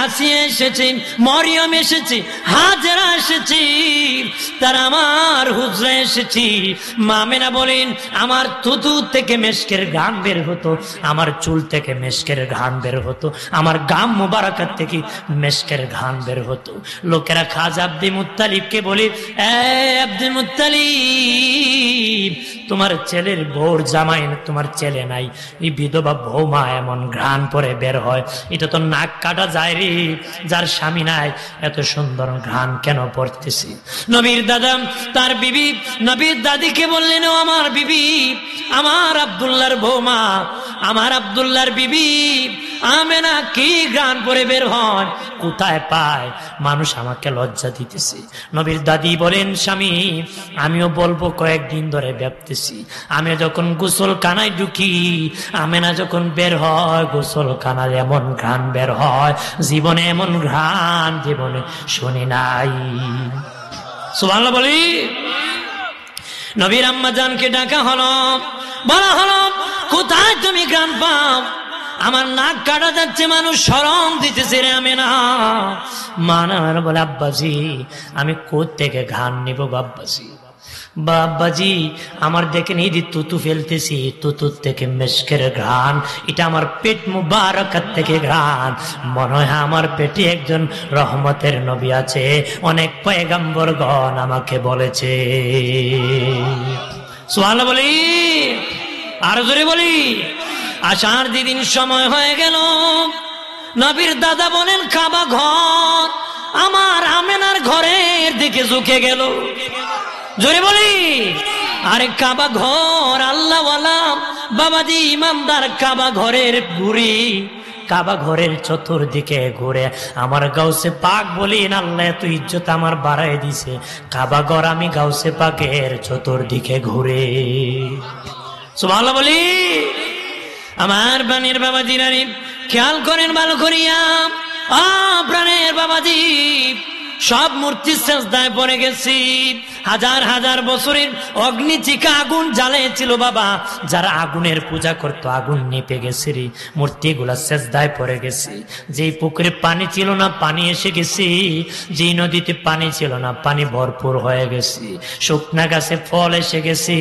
আসিয়া এসেছে, মরিয়ম এসেছে, হাজেরা এসেছে, তার আমার হুজরা এসেছি। মা আমেনা বলেন আমার থুতু থেকে মেশকের ঘ্রাণ বের হতো, আমার চুল থেকে মেশকের ঘ্রাণ বের হতো, আমার গাম মুবারাকাত থেকে মেশকের ঘ্রাণ বের হতো। লোকেরা খাজা আব্দুল মুত্তালিবকে বলে, এ আব্দুল মুত্তালিব, তোমার ছেলের বউর জামাই তোমার ছেলে নাই, এই বিধবা বৌমা এমন ঘ্রাণ পরে বের হয়, এটা তো নাক কাটা যায় রে, যার স্বামী নাই এত সুন্দর ঘ্রাণ কেন পড়তেছি। নবীর দাদা তার বিবি নবীর দাদিকে বললেন, ও আমার বিবি, আমার আব্দুল্লাহর বৌমা, আমার আব্দুল্লাহর বিবি আমেনা কি ঘ্রাণ পরে বের হয়, কোথায় পায়, মানুষ আমাকে লজ্জা দিতেছে। নবীর দাদি বলেন, স্বামী আমিও বলবো, কয়েকদিন ধরে ভাবতেছি, আমি যখন গোসল খানায় ঢুকি, আমেনা যখন বের হয় গোসল খানার এমন ঘ্রাণ বের হয়, জীবনে এমন ঘ্রাণ জীবনে শুনি নাই। সুবহানাল্লাহ বলি। নবীর আম্মা জানকে ডাকা হলো, বলা হলো, কোথায় তুমি ঘ্রাণ পাও? আমার নাক কাটা যাচ্ছে, মানুষ শরম দিতেছে রে আমেনা। মা না বলে, আব্বাজি আমি কোত্থেকে ঘ্রাণ নিব বাব্বাজি? বাব্বাজি আমার দেখেন এই যে তুতু ফেলতেছি, তুতুর থেকে মেশকের ঘ্রাণ, এটা আমার পেট মুবারকাত থেকে ঘ্রাণ। মনে হয় আমার পেটে একজন রহমতের নবী আছে, অনেক পয়গম্বরগণ আমাকে বলেছে। সুবহানাল্লাহ বলি, আর জোরে বলি। আসার দিন সময় হয়ে গেল, নবীর দাদা বলেন কাবা ঘর আমার আমেনার ঘরের দিকে ঝুঁকে গেল। জোরে বলি। আরে কাবা ঘর আল্লাহওয়ালা বাবাজি ইমানদার কাবা ঘরের ঘুরি, কাবা ঘরের চতুর্দিকে ঘুরে আমার গাউসে পাক বলেন, আল্লাহ এত ইজ্জত আমার বাড়াই দিছে, কাবা ঘর আমি গাউসে পাকের চতুর্দিকে ঘুরে। সুবহানাল্লাহ বলি। আমার প্রাণের বাবাজি রানী খেয়াল করেন ভালো করিয়া, প্রাণের বাবাজি সব মূর্তি সেজদায় পড়ে গেছি। হাজার হাজার বছরের অগ্নিচিকা আগুন জ্বালিয়েছিল বাবা, যারা আগুনের পূজা করতো আগুন নিপে গেছে রে, মূর্তিগুলা সেজদায় পড়ে গেছে। যেই পুকুরে পানি ছিল না পানি এসে গেছে, যেই নদীতে পানি ছিল না পানি ভরপুর হয়ে গেছে, শুকনা গাছে ফল এসে গেছে,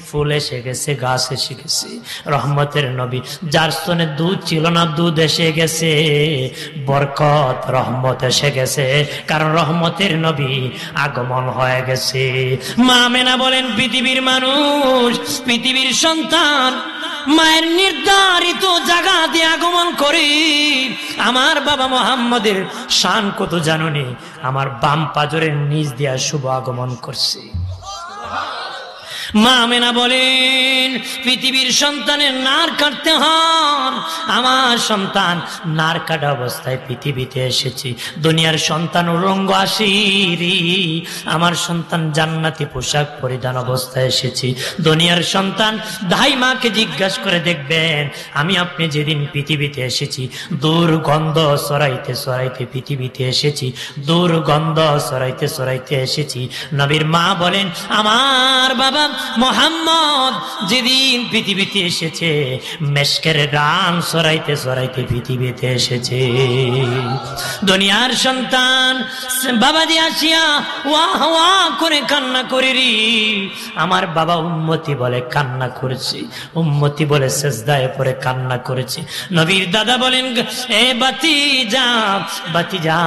ফুল এসে গেছে, গাছ এসে গেছে। রহমতের নবী যার স্তনে দুধ ছিল না দুধ এসে গেছে, বরকত রহমত এসে গেছে, কারণ রহমতের নবী আগমন হয়ে গেছে। মা আমেনা বলেন, পৃথিবীর মানুষ, পৃথিবীর সন্তান মায়ের নির্ধারিত জায়গা দিয়ে আগমন করে। আমার বাবা মুহাম্মদের শান কত জানুনি, আমার বাম পাজরের নিচ দিয়া শুভ আগমন করছে। মা আমেনা বলেন, পৃথিবীর সন্তানের নার কাটতে হন, আমার সন্তান নার কাটা অবস্থায় পৃথিবীতে এসেছি। দুনিয়ার সন্তান উলঙ্গ আসিরি, আমার সন্তান জান্নাতি পোশাক পরিধান অবস্থায় এসেছি। দুনিয়ার সন্তান ধাই মাকে জিজ্ঞাসা করে দেখবেন, আমি আপনি যেদিন পৃথিবীতে এসেছি দুর্গন্ধ সরাইতে সরাইতে পৃথিবীতে এসেছি, দুর্গন্ধ সরাইতে সরাইতে এসেছি। নবীর মা বলেন, আমার বাবা মুহাম্মদ যেদিন পৃথিবীতে এসেছে মেশকের গান সরাইতে সরাইতে পৃথিবীতে এসেছে। দুনিয়ার সন্তান বাবাজি আসিয়া ওয়াহ ওয়াহ করে কান্না করে রি, আমার বাবা উম্মতি বলে কান্না করেছি, উম্মতি বলে সেজদায় পড়ে কান্না করেছি। নবীর দাদা বলেন, এ বাতিজা বাতিজা,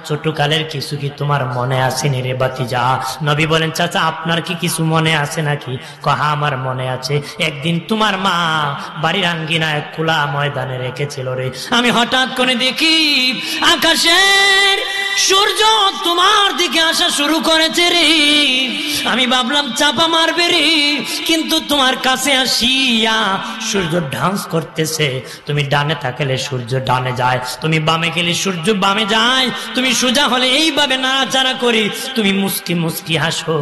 ছোটকালের কিছু কি তোমার মনে আসেনি রে বাতিজা? নবী বলেন, চাচা আপনার কি কিছু মনে আছে নাকি? কহা আমার মনে আছে, একদিন তোমার মা বাড়ির আঙ্গিনায় খোলা ময়দানে রেখেছিল রে, আমি হঠাৎ করে দেখি আকাশের সূর্য তোমার দিকে আসা শুরু করেছে রে, আমি ভাবলাম চাপা মারবে রে, কিন্তু তোমার কাছে আসিয়া সূর্য ডান্স করতেছে। তুমি ডানে থাকলে সূর্য ডানে যায়, তুমি বামে গেলে সূর্য বামে যায়, তুমি সোজা হলে এইভাবে নাড়াচাড়া করি, তুমি মুস্কি মুস্কি হাসো।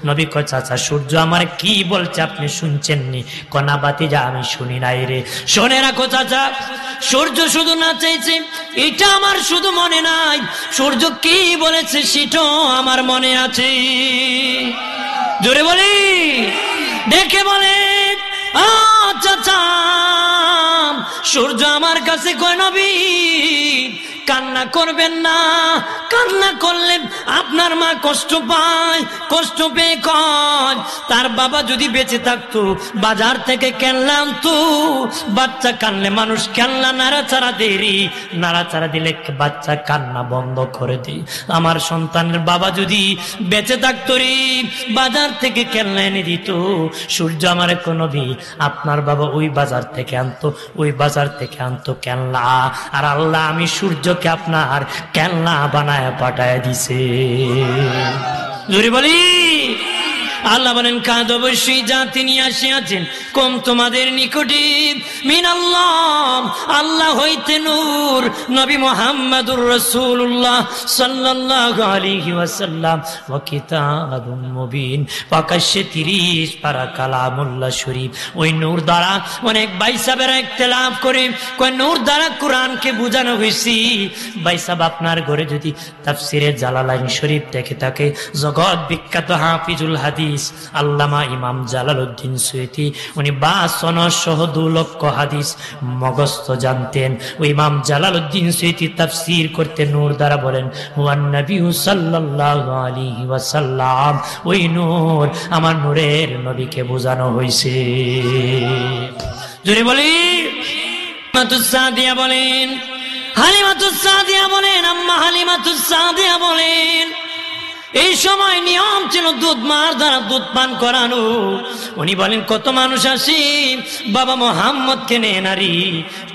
নবী কয়, চাচা সূর্য আমার কি বলছে আপনি শুনছেননি? কনা বাতিজা আমি শুনি নাই রে। শোনে রাখো চাচা, সূর্য শুধু না চাইছে এটা আমার শুধু মনে নাই, সূর্য কি বলেছে সেটাও আমার মনে আছে। জোরে বলি, দেখে বলে, চাচা সূর্য আমার কাছে কয় নবী কান্না করবেন না, কান্না করলে আপনার মা কষ্ট পায়, কষ্ট পেয়ে কয় তার বাবা যদি বেঁচে থাকতো বাজার থেকে খেলনা আনতো, বাচ্চা কানলে মানুষ খেলনা নাড়াচাড়া দেরি, নাড়াচাড়া দিলে বাচ্চা কান্না বন্ধ করে দিই, আমার সন্তানের বাবা যদি বেঁচে থাকতো রে বাজার থেকে খেলনা এনে দিত। সূর্য আমার কোন নবী আপনার বাবা ওই বাজার থেকে আনতো, ওই বাজার থেকে আনতো খেলনা, আর আল্লাহ আমি সূর্যকে আপনার খেলনা বানায় পাঠায় দিছে। জোরে বলি আল্লাহ বলেন কাদ অবশ্যই যা তিনি আসিয়াছেন কম তোমাদের নিকটে মিনাল্লাহ আল্লাহ হইতে নূর নবী মুহাম্মদুর রাসূলুল্লাহ সাল্লাল্লাহু আলাইহি ওয়াসাল্লাম ওয়া কিতাবুম মুবিন, প্রকাশ্যে 30 পারা কালামুল্লাহ শরীফ। ওই নূর দ্বারা অনেক ভাই সাহেবেরা ইখতিলাফ করে কয় নূর দ্বারা কোরআনকে বোঝানো হয়েছে। ভাই সাহেব আপনার ঘরে যদি তাফসিরে জালালাইন শরীফ দেখে থাকে, জগৎ বিখ্যাত হাফিজুল হাদিস আল্লামা ইমাম জালালউদ্দিন সুয়ুতী, উনি 52 সনদ সহ 2 লক্ষ হাদিস মুখস্থ জানতেন। ওই ইমাম জালালউদ্দিন সুয়ুতী তাফসীর করতে নূর দ্বারা বলেন ওয়ান নবী সাল্লাল্লাহু আলাইহি ওয়াসাল্লাম, ওই নূর আমার নূরের নবীকে বোঝানো হয়েছে। জোরে বলি হালিমাতুস সাদিয়া বলেন, হালিমাতুস সাদিয়া বলেন, আম্মা হালিমাতুস সাদিয়া বলেন এই সময় নিয়ম ছিল দুধ মার দ্বারা দুধ পান করানো। উনি বলেন কত মানুষ আসি বাবা মোহাম্মদকে নিয়ে নারী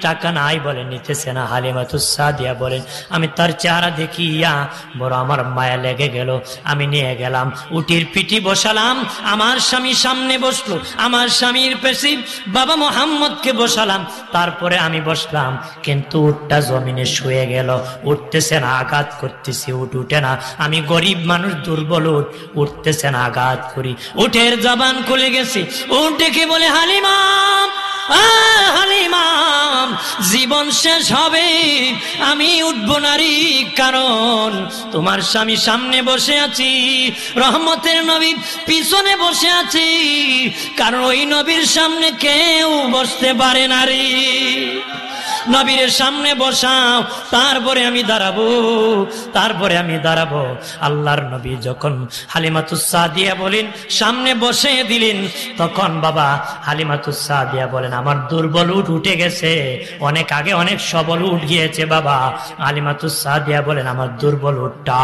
টাকা নাই বলে নিতেছে না। হালিমাতুস সাদিয়া বলেন আমি তার চেহারা দেখিয়া বড় আমার মায়া লেগে গেল, আমি নিয়ে গেলাম, উটির পিঠি বসালাম, আমার স্বামী সামনে বসলো, আমার স্বামীর পেছনে বাবা মোহাম্মদকে বসালাম, তারপরে আমি বসলাম, কিন্তু উটটা জমিনে শুয়ে গেল, উঠতেছে না, আঘাত করতেছি, উঠ উঠে না, আমি গরিব মানুষ দুর্বল, উঠতেছে না, আঘাত করি, উঠের জবান খুলে গেছে, উঠ ডেকে বলে হালিমা হালিমাম জীবন শেষ হবে, আমি উঠবো নারী, কারণ তোমার স্বামী সামনে বসে আছি, রহমতের নবী পিছনে বসে আছি, কারণ ওই নবীর সামনে কেউ বসতে পারে নারী। নবীর সামনে বসাও, তারপরে আমি দাঁড়াবো, তারপরে আমি দাঁড়াবো। আল্লাহর নবী যখন হালিমাতুস সাদিয়া বলেন সামনে বসে দিলেন, তখন বাবা হালিমাতুস সাদিয়া বলেন আমার দুর্বল উট উঠে গেছে, অনেক আগে অনেক সবল উঠ গিয়েছে বাবা। হালিমাতুস সাদিয়া বলেন আমার দুর্বল উটটা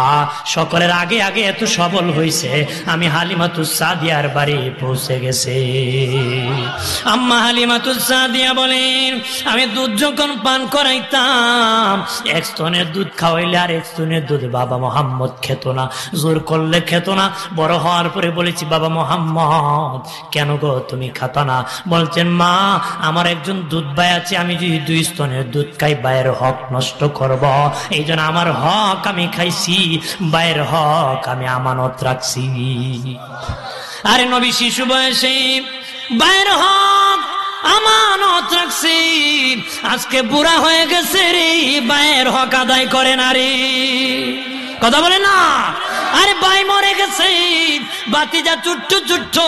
সকলের আগে আগে এত সবল হয়েছে, আমি হালিমাতুস সাদিয়ার বাড়ি পৌঁছে গেছে। আম্মা হালিমাতুস সাদিয়া বলেন আমি দুধ যখন পান করাইতাম, এক স্তনের দুধ খাওয়াইলে আর এক স্তনের দুধ বাবা মোহাম্মদ খেত না, জোর করলে খেত না। বড় হওয়ার পরে বলেছি বাবা মোহাম্মদ কেন গো তুমি খাতা না? বলছেন মা আমার একজন দুধ ভাই আছে, আমি যদি 2 স্তনের দুধ খাই ভাইয়ের হক নষ্ট করব, এই জন্য আমার হক আমি খাইছি, ভাইয়ের হক আমি আমানত রাখছি। আরে নবী শিশু বয়সে ভাইয়ের হক আমানত রাখছি, আজকে বুড়া হয়ে গেছে রে, ভাইয়ের হক আদায় করে না রে, কথা বলে না। আরে ভাই মরে গেছে, বাতিজা চুট্টু চুট্টু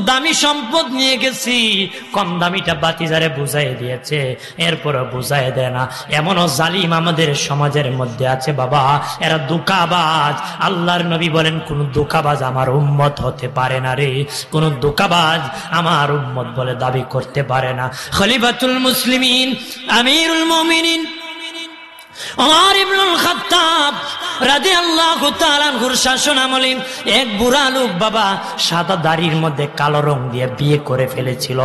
দামি সম্পদ নিয়ে গেছি, কম দামিটা বাতিজারে বুঝাই দিয়েছে, এরপরও বুঝাই দেয় না। এমনও জালিম আমাদের সমাজের মধ্যে আছে বাবা, এরা ধোঁকাবাজ। আল্লাহর নবী বলেন কোন ধোঁকাবাজ আমার উম্মত হতে পারে না রে, কোন ধোঁকাবাজ আমার উম্মত বলে দাবি করতে পারে না। খলিফাতুল মুসলিমিন আমিরুল মুমিনিন ওমর ইবনুল খাত্তাব রাদিয়াল্লাহু তাআলা আনহুর শাসনামলে এক বুড়া লোক বাবা সাদা দাড়ির মধ্যে কালো রং দিয়ে বিয়ে করে ফেলেছিল।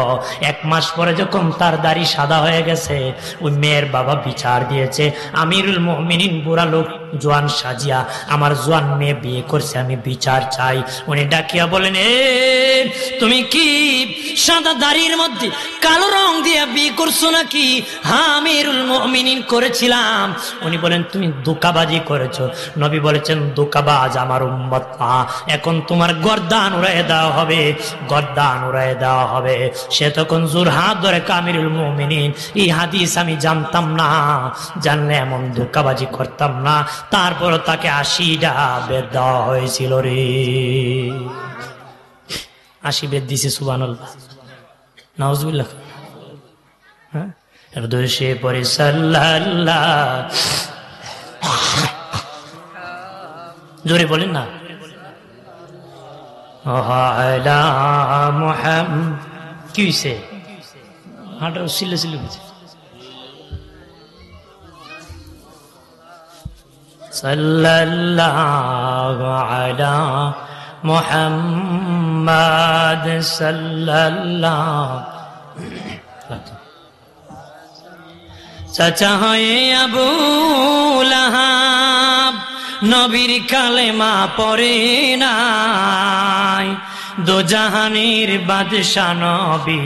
1 মাস পরে যখন তার দাড়ি সাদা হয়ে গেছে, ওই মেয়ের বাবা বিচার দিয়েছে আমিরুল মুমিনিন বুড়া লোক জোয়ান সাজিয়া আমার জোয়ান মেয়ে বিয়ে করছে, আমি বিচার চাই। উনি ডাকিয়া বলেন এ তুমি কি সাদা দাড়ির মধ্যে কালো রং দিয়ে বিয়ে করছো নাকি? হ্যাঁ আমিরুল মুমিনিন করেছিলাম। উনি বলেন তুমি ধোঁকাবাজি করেছো। নবী বলেছেন ধোঁকাবাজ আমার উম্মত না, এখন তোমার গর্দান উড়াইয়ে দেওয়া হবে, গর্দান উড়াইয়ে দেওয়া হবে। সে তখন জোর হাত ধরে আমিরুল মুমিনিন এই হাদিস আমি জানতাম না, জানলে এমন ধোঁকাবাজি করতাম না। তারপর তাকে 80টা বেদ দেওয়া হয়েছিল রে, 80 বেদ দিছে সুবহানাল্লাহ, নাউজুবিল্লাহ। হ্যাঁ দোষে পড়ে সাল্লাল্লাহ, জোরে বলেন না, আলা মুহাম্মদ। কি হইছে? হাঁটা সিলে সিলে হয়েছে। সাল্লাল্লাহু আলা মুহাম্মদ সাল্লাল্লাহু। চাচা হয়ে আবু লাহাব নবীর কালেমা পড়ে নাই, দোজাহানের বাদশা নবী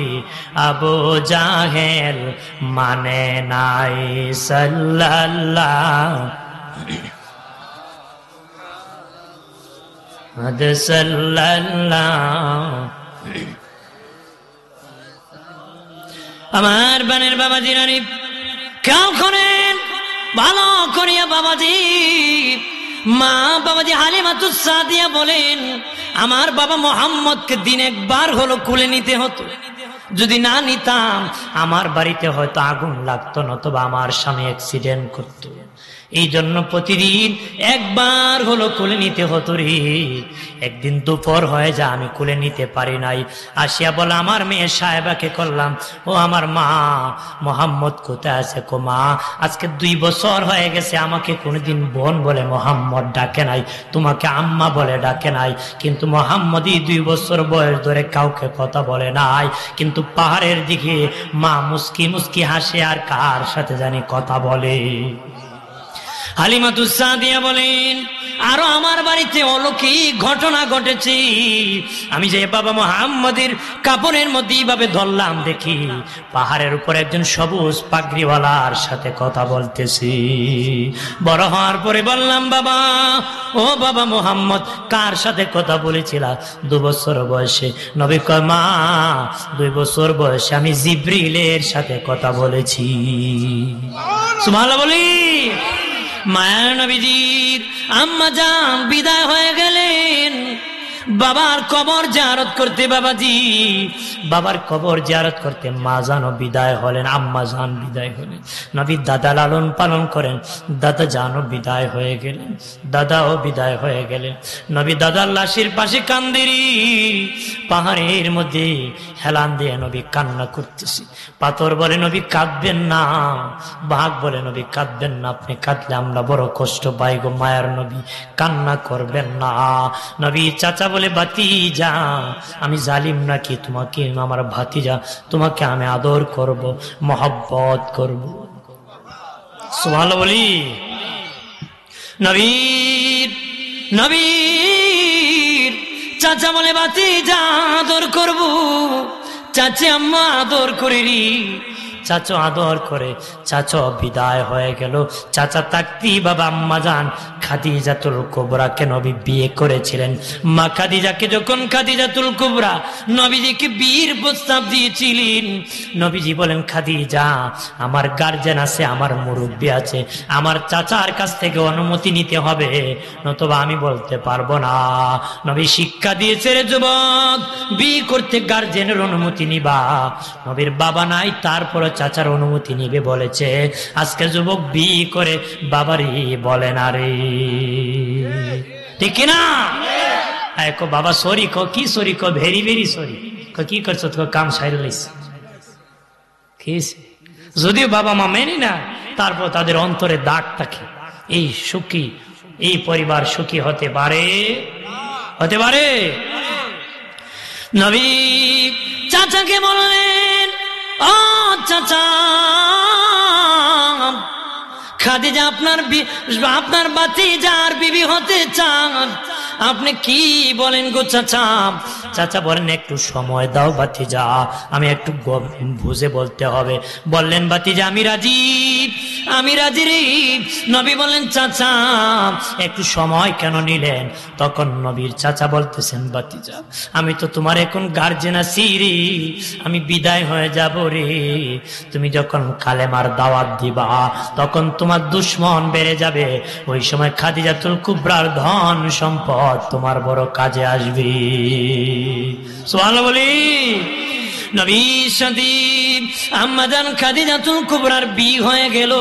আবু জাহেল মানে নাই। সাল্লাল্লাহু আমার বানের বাবাজি রানী খেয়াল করেন ভালো করিয়া বাবাজি। মা বাবাজি হালিমাতুস সাদিয়া বলেন, আমার বাবা মোহাম্মদকে দিন একবার হলো কুলে নিতে হতো, যদি না নিতাম আমার বাড়িতে হয়তো আগুন লাগতো, নতুবা আমার স্বামী অ্যাক্সিডেন্ট করতো। এই জন্য প্রতিদিন একবার হলো কোলে নিতে হতো রে। একদিন দুপুর হয়ে যা, আমি কোলে নিতে পারি নাই। আসিয়া বলে আমার মেয়ে সাহেবাকে করলাম, ও আমার মা মোহাম্মদ কোথায় আছে গো মা? আজকে 2 বছর হয়ে গেছে, আমাকে কোনোদিন বোন বলে মোহাম্মদ ডাকে নাই, তোমাকে আম্মা বলে ডাকে নাই, কিন্তু মোহাম্মদই 2 বছর বয়স ধরে কাউকে কথা বলে নাই। কিন্তু পাহাড়ের দিকে মা মুস্কি মুস্কি হাসে আর কার সাথে জানি কথা বলে। হালিমাতুস সাদিয়া বলেন, আরো আমার বাড়িতে অলৌকিক ঘটনা ঘটেছে। আমি যে বাবা মোহাম্মদের কাপড়ের মধ্যে এইভাবে ধরলাম, দেখি পাহাড়ের উপর একজন সবুজ পাগড়িওয়ালার সাথে কথা বলতেছি। বড় হওয়ার পরে বললাম, বাবা ও বাবা মোহাম্মদ কার সাথে কথা বলেছিলা 2 বছর বয়সে? নবী কয়, মা 2 বছর বয়সে আমি জিবরিলের সাথে কথা বলেছি। সুবহানাল্লাহ বলি। মায়া নবীজির আম্মা জান বিদায় হয়ে গেলেন বাবার কবর জিয়ারত করতে। বাবাজি বাবার কবর জিয়ারত করতে মা জানও বিদায় হলেন, আম্মা জান বিদায় হলেন। নবী দাদা লালন পালন করেন, দাদা জানও বিদায় হয়ে গেলেন, দাদাও বিদায় হয়ে গেলেন। নবী দাদার লাশের পাশে কান্দেরি, পাহাড়ের মধ্যে হেলান দিয়ে নবী কান্না করতেছি। পাথর বলে, নবী কাঁদবেন না। বাঘ বলে, নবী কাঁদবেন না, আপনি কাঁদলে আমরা বড় কষ্ট পাই গো মায়ার নবী, কান্না করবেন না। নবী চাচা বলে, ভাতিজা আমি জালিম নাকি? তোমাকে আমার ভাতিজা, তোমাকে আমি আদর করব, মহব্বত করব। সুবহানাল্লাহ বলি। নবীর চাচা বলে, ভাতিজা আদর করব। চাচি আম্মা আদর করিনি, চাচা আদর করে। চাচা বিদায় হয়ে গেল। চাচা তাকতি বাবা আম্মা জান খাদিজাতুল কুবরাকে নবী বিয়ে করেছিলেন। মা খাদিজাকে যখন খাদিজাতুল কুবরা নবীজিকে বিয়ের প্রস্তাব দিয়েছিলেন, নবীজি বলেন, খাদিজা আমার গার্জেন আছে, আমার মুরব্বী আছে, আমার চাচার কাছ থেকে অনুমতি নিতে হবে, নতুবা আমি বলতে পারবো না। নবী শিক্ষা দিয়েছে, রে যুবক বিয়ে করতে গার্জেনের অনুমতি নিবা। নবীর বাবা নাই, তারপরে চাচার অনুমতি নিবে বলেছে। আজকে যুবক বিয়ে করে বাবারই বলে না রে, ঠিক কিনা? বাবা সরি কো, কি সরি কো? Very very sorry. কি করছো? তো কাম সাইরে লাইছে। যদিও বাবা মা মেনে না, তারপর তাদের অন্তরে দাগ থাকে। এই সুখী, এই পরিবার সুখী হতে পারে, হতে পারে। নবী চাচাকে বললেন, ও চাচা খাদিজা আপনার ভাতিজার বিবি হতে চান, আপনি কি বলেন গো চাচা? চাচা বলেন, একটু সময় দাও ভাতিজা, আমি একটু বুঝে বলতে হবে। বললেন, ভাতিজা আমি রাজি, আমি রাজি রে। নবী বললেন, চাচা একটু সময় কেন নিলেন? তখন নবীর চাচা বলতেছেন, ভাতিজা আমি তো তোমার এখন গার্জেন আছি রে, আমি বিদায় হয়ে যাব রে। তুমি যখন কালেমার দাওয়াত দিবা তখন তোমার দুশ্মন বেড়ে যাবে, ওই সময় খাদিজাতুল কুবরার ধন সম্পদ তোমার বড় কাজে আসবে। সুবহানাল্লাহ বলি। নবীর সাথে আম্মাজান খাদিজাতুল কুবরার বিয়ে হয়ে গেল।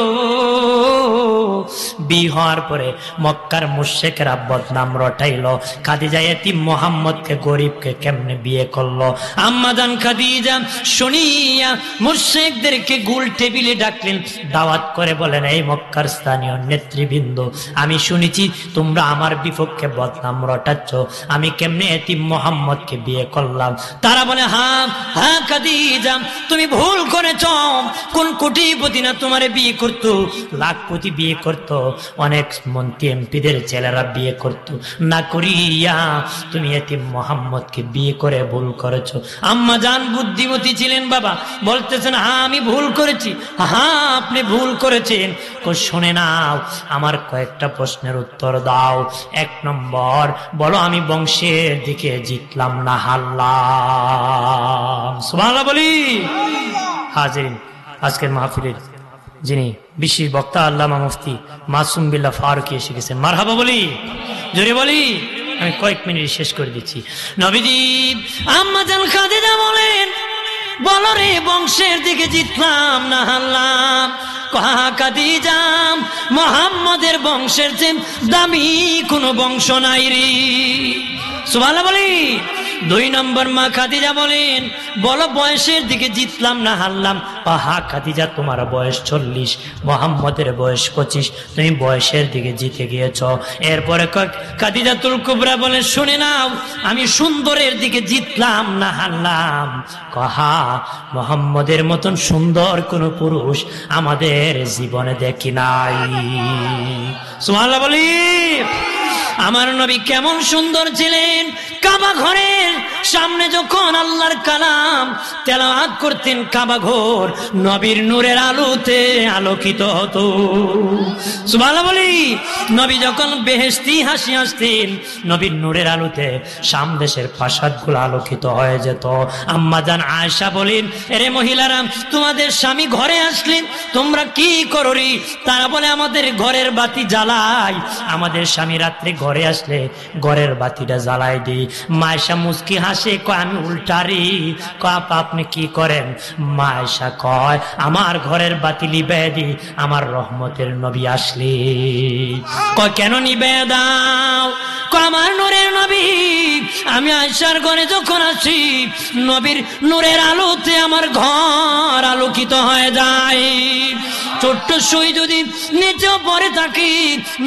বিয়ে হওয়ার পরে মক্কার মুশরিকরা বদনাম রটাইলো, খাদিজা এতিম মুহাম্মদকে গরিবকে কেমনে বিয়ে করলো। আম্মাজান খাদিজা শুনিয়া মুশরিকদেরকে গোল টেবিলে ডাকলেন, দাওয়াত করে বলেন, এই মক্কার স্থানীয় নেতৃবৃন্দ, আমি শুনেছি তোমরা আমার বিপক্ষে বদনাম রটাচ্ছ, আমি কেমনে এতিম মুহাম্মদকে বিয়ে করলাম। তারা বলে, হ্যাঁ হ্যাঁ খাদিজা, তুমি ভুল করেছ। কোন কোটিপতি না তোমারে বিয়ে করতো, লাখপতি বিয়ে করতো, অনেক মন্ত্রী এমপিদের ছেলেরা বিয়ে করতো, না করিয়া তুমি এতিম মুহাম্মদকে বিয়ে করে ভুল করেছো। আম্মা জান বুদ্ধিমতী ছিলেন বাবা, বলতেছেন, হ্যাঁ আমি ভুল করেছি। হ্যাঁ আপনি ভুল করেছেন, শুনে নাও, আমার কয়েকটা প্রশ্নের উত্তর দাও। 1 নম্বর বলো, আমি বংশের দিকে জিতলাম না হারলাম? সুবহানাল্লাহ বলি। হাজিরিন, আজকের মাহফিলের যিনি বিশেষ বক্তা আল্লামা মুফতি মাসুম বিল্লাহ ফারুকী এসে গেছেন, মারহাবা বলি, জোরে বলি। আমি কয়েক মিনিট শেষ করে দিচ্ছি। নবীজি আম্মা জান খাদিজা বলেন, বলো রে বংশের দিকে জিতলাম না হারলাম? খাদিজা, মুহাম্মদের বংশের চেয়ে দামি কোনো বংশ নাই রে। সুবহানাল্লাহ বলি। 2 নম্বর মা খাদিজা বলেন, বলো বয়সের দিকে জিতলাম না হারলাম? হা খাদিজা, তোমার বয়স 40, মুহাম্মদের বয়স 25, তুমি বয়সের দিকে জিতে গিয়েছ। এরপরে খাদিজাতুল কুবরা বলে, শুনে নাও, আমি সুন্দরের দিকে জিতলাম না হারলাম? হা, মুহাম্মদের মতন সুন্দর কোন পুরুষ আমাদের জীবনে দেখি নাই। সুবহানাল্লাহ বলি। আমার নবী কেমন সুন্দর ছিলেন! কাবা ঘরের সামনে যখন আল্লাহর কালাম তেলাওয়াত করতেন, কাবা ঘর নবীর নূরের আলোতে আলোকিত হতো। সুবহানাল্লাহ বলি। নবী যখন বেহেশতি হাসি হাসতেন, নবীর নূরের আলোতে সামদেশের প্রাসাদগুলো আলোকিত হয়ে যেত। আম্মা জান আয়েশা বলেন, এরে মহিলারা, তোমাদের স্বামী ঘরে আসলেন তোমরা কি করো রে? তারা বলে, আমাদের ঘরের বাতি জ্বালাই। আমাদের স্বামী রাত্রে ঘরে আসলে ঘরের বাতিটা জ্বালাই দিই। মায়েশা মুস্কি হাসে, কয় আমি উল্টারি। আপা আপনি কি করেন? মায়েশা কয়, আমার ঘরের বাতি লিবে দিই আমার রহমতের নবী আসলে। কয় কেন নিবে দাও? আমার নূরের নবী, আমি আয়েশার ঘরে যখন আসি, নবীর নূরের আলোতে আমার ঘর আলোকিত হয়ে যায়। ছোট্ট সুই যদি নিচেও পড়ে থাকি,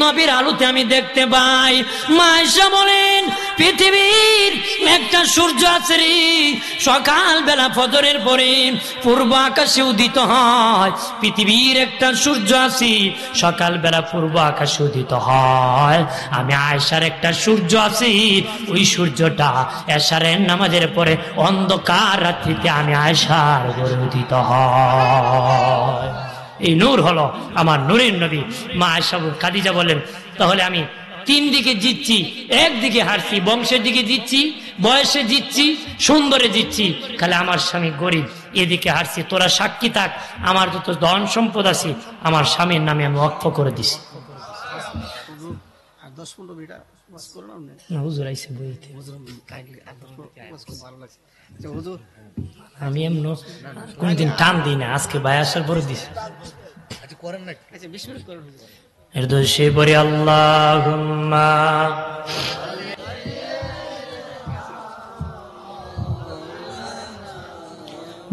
নবীর আলোতে আমি দেখতে পাই। মা আয়েশা বলেন, পৃথিবীর একটা সূর্য আছে রে, সকাল বেলা ফজরের পরে পূর্ব আকাশে উদিত হয়। পৃথিবীর একটা সূর্য আছে, সকাল বেলা পূর্ব আকাশে উদিত হয়। আমি আয়েশার একটা সূর্য আছে, ওই সূর্যটা এশারের নামাজের পরে অন্ধকার রাত্রিতে আমি আয়েশার ঘরে উদিত হয়। এই নূর হলো আমার নূরের নবী। মা আয়েশা খাদিজা বলেন, তাহলে আমি 3 দিকে জিতছি, একদিকে হারছি, বংশের দিকে জিতছি, বয়সে জিতছি, সুন্দরে জিতছি, খালি আমার স্বামী গরিব, এদিকে হারছি। তোরা সাক্ষী থাক, আমার যত ধন সম্পদ আছে আমার স্বামীর নামে আমি ওয়াকফ করে দিছি। আমি এমন কোনদিন টান দিই না, আজকে ভাই আসার পরে দিছি। এরদোষে বলি আল্লাহুম্মা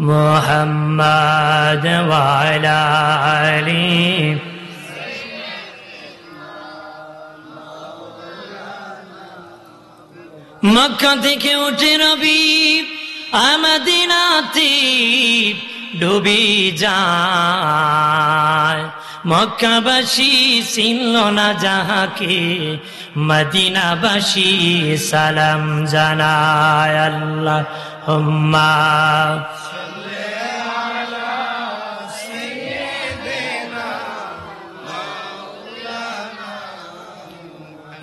মুহাম্মাদ ওয়া আলা আলি মক্কা থেকে উঠে নবী মদিনাতে ডুবে যায়। মক্কাবাসী চিনল না যাহাকে, মদিনাবাসী সালাম জানায়। আল্লাহুম্মা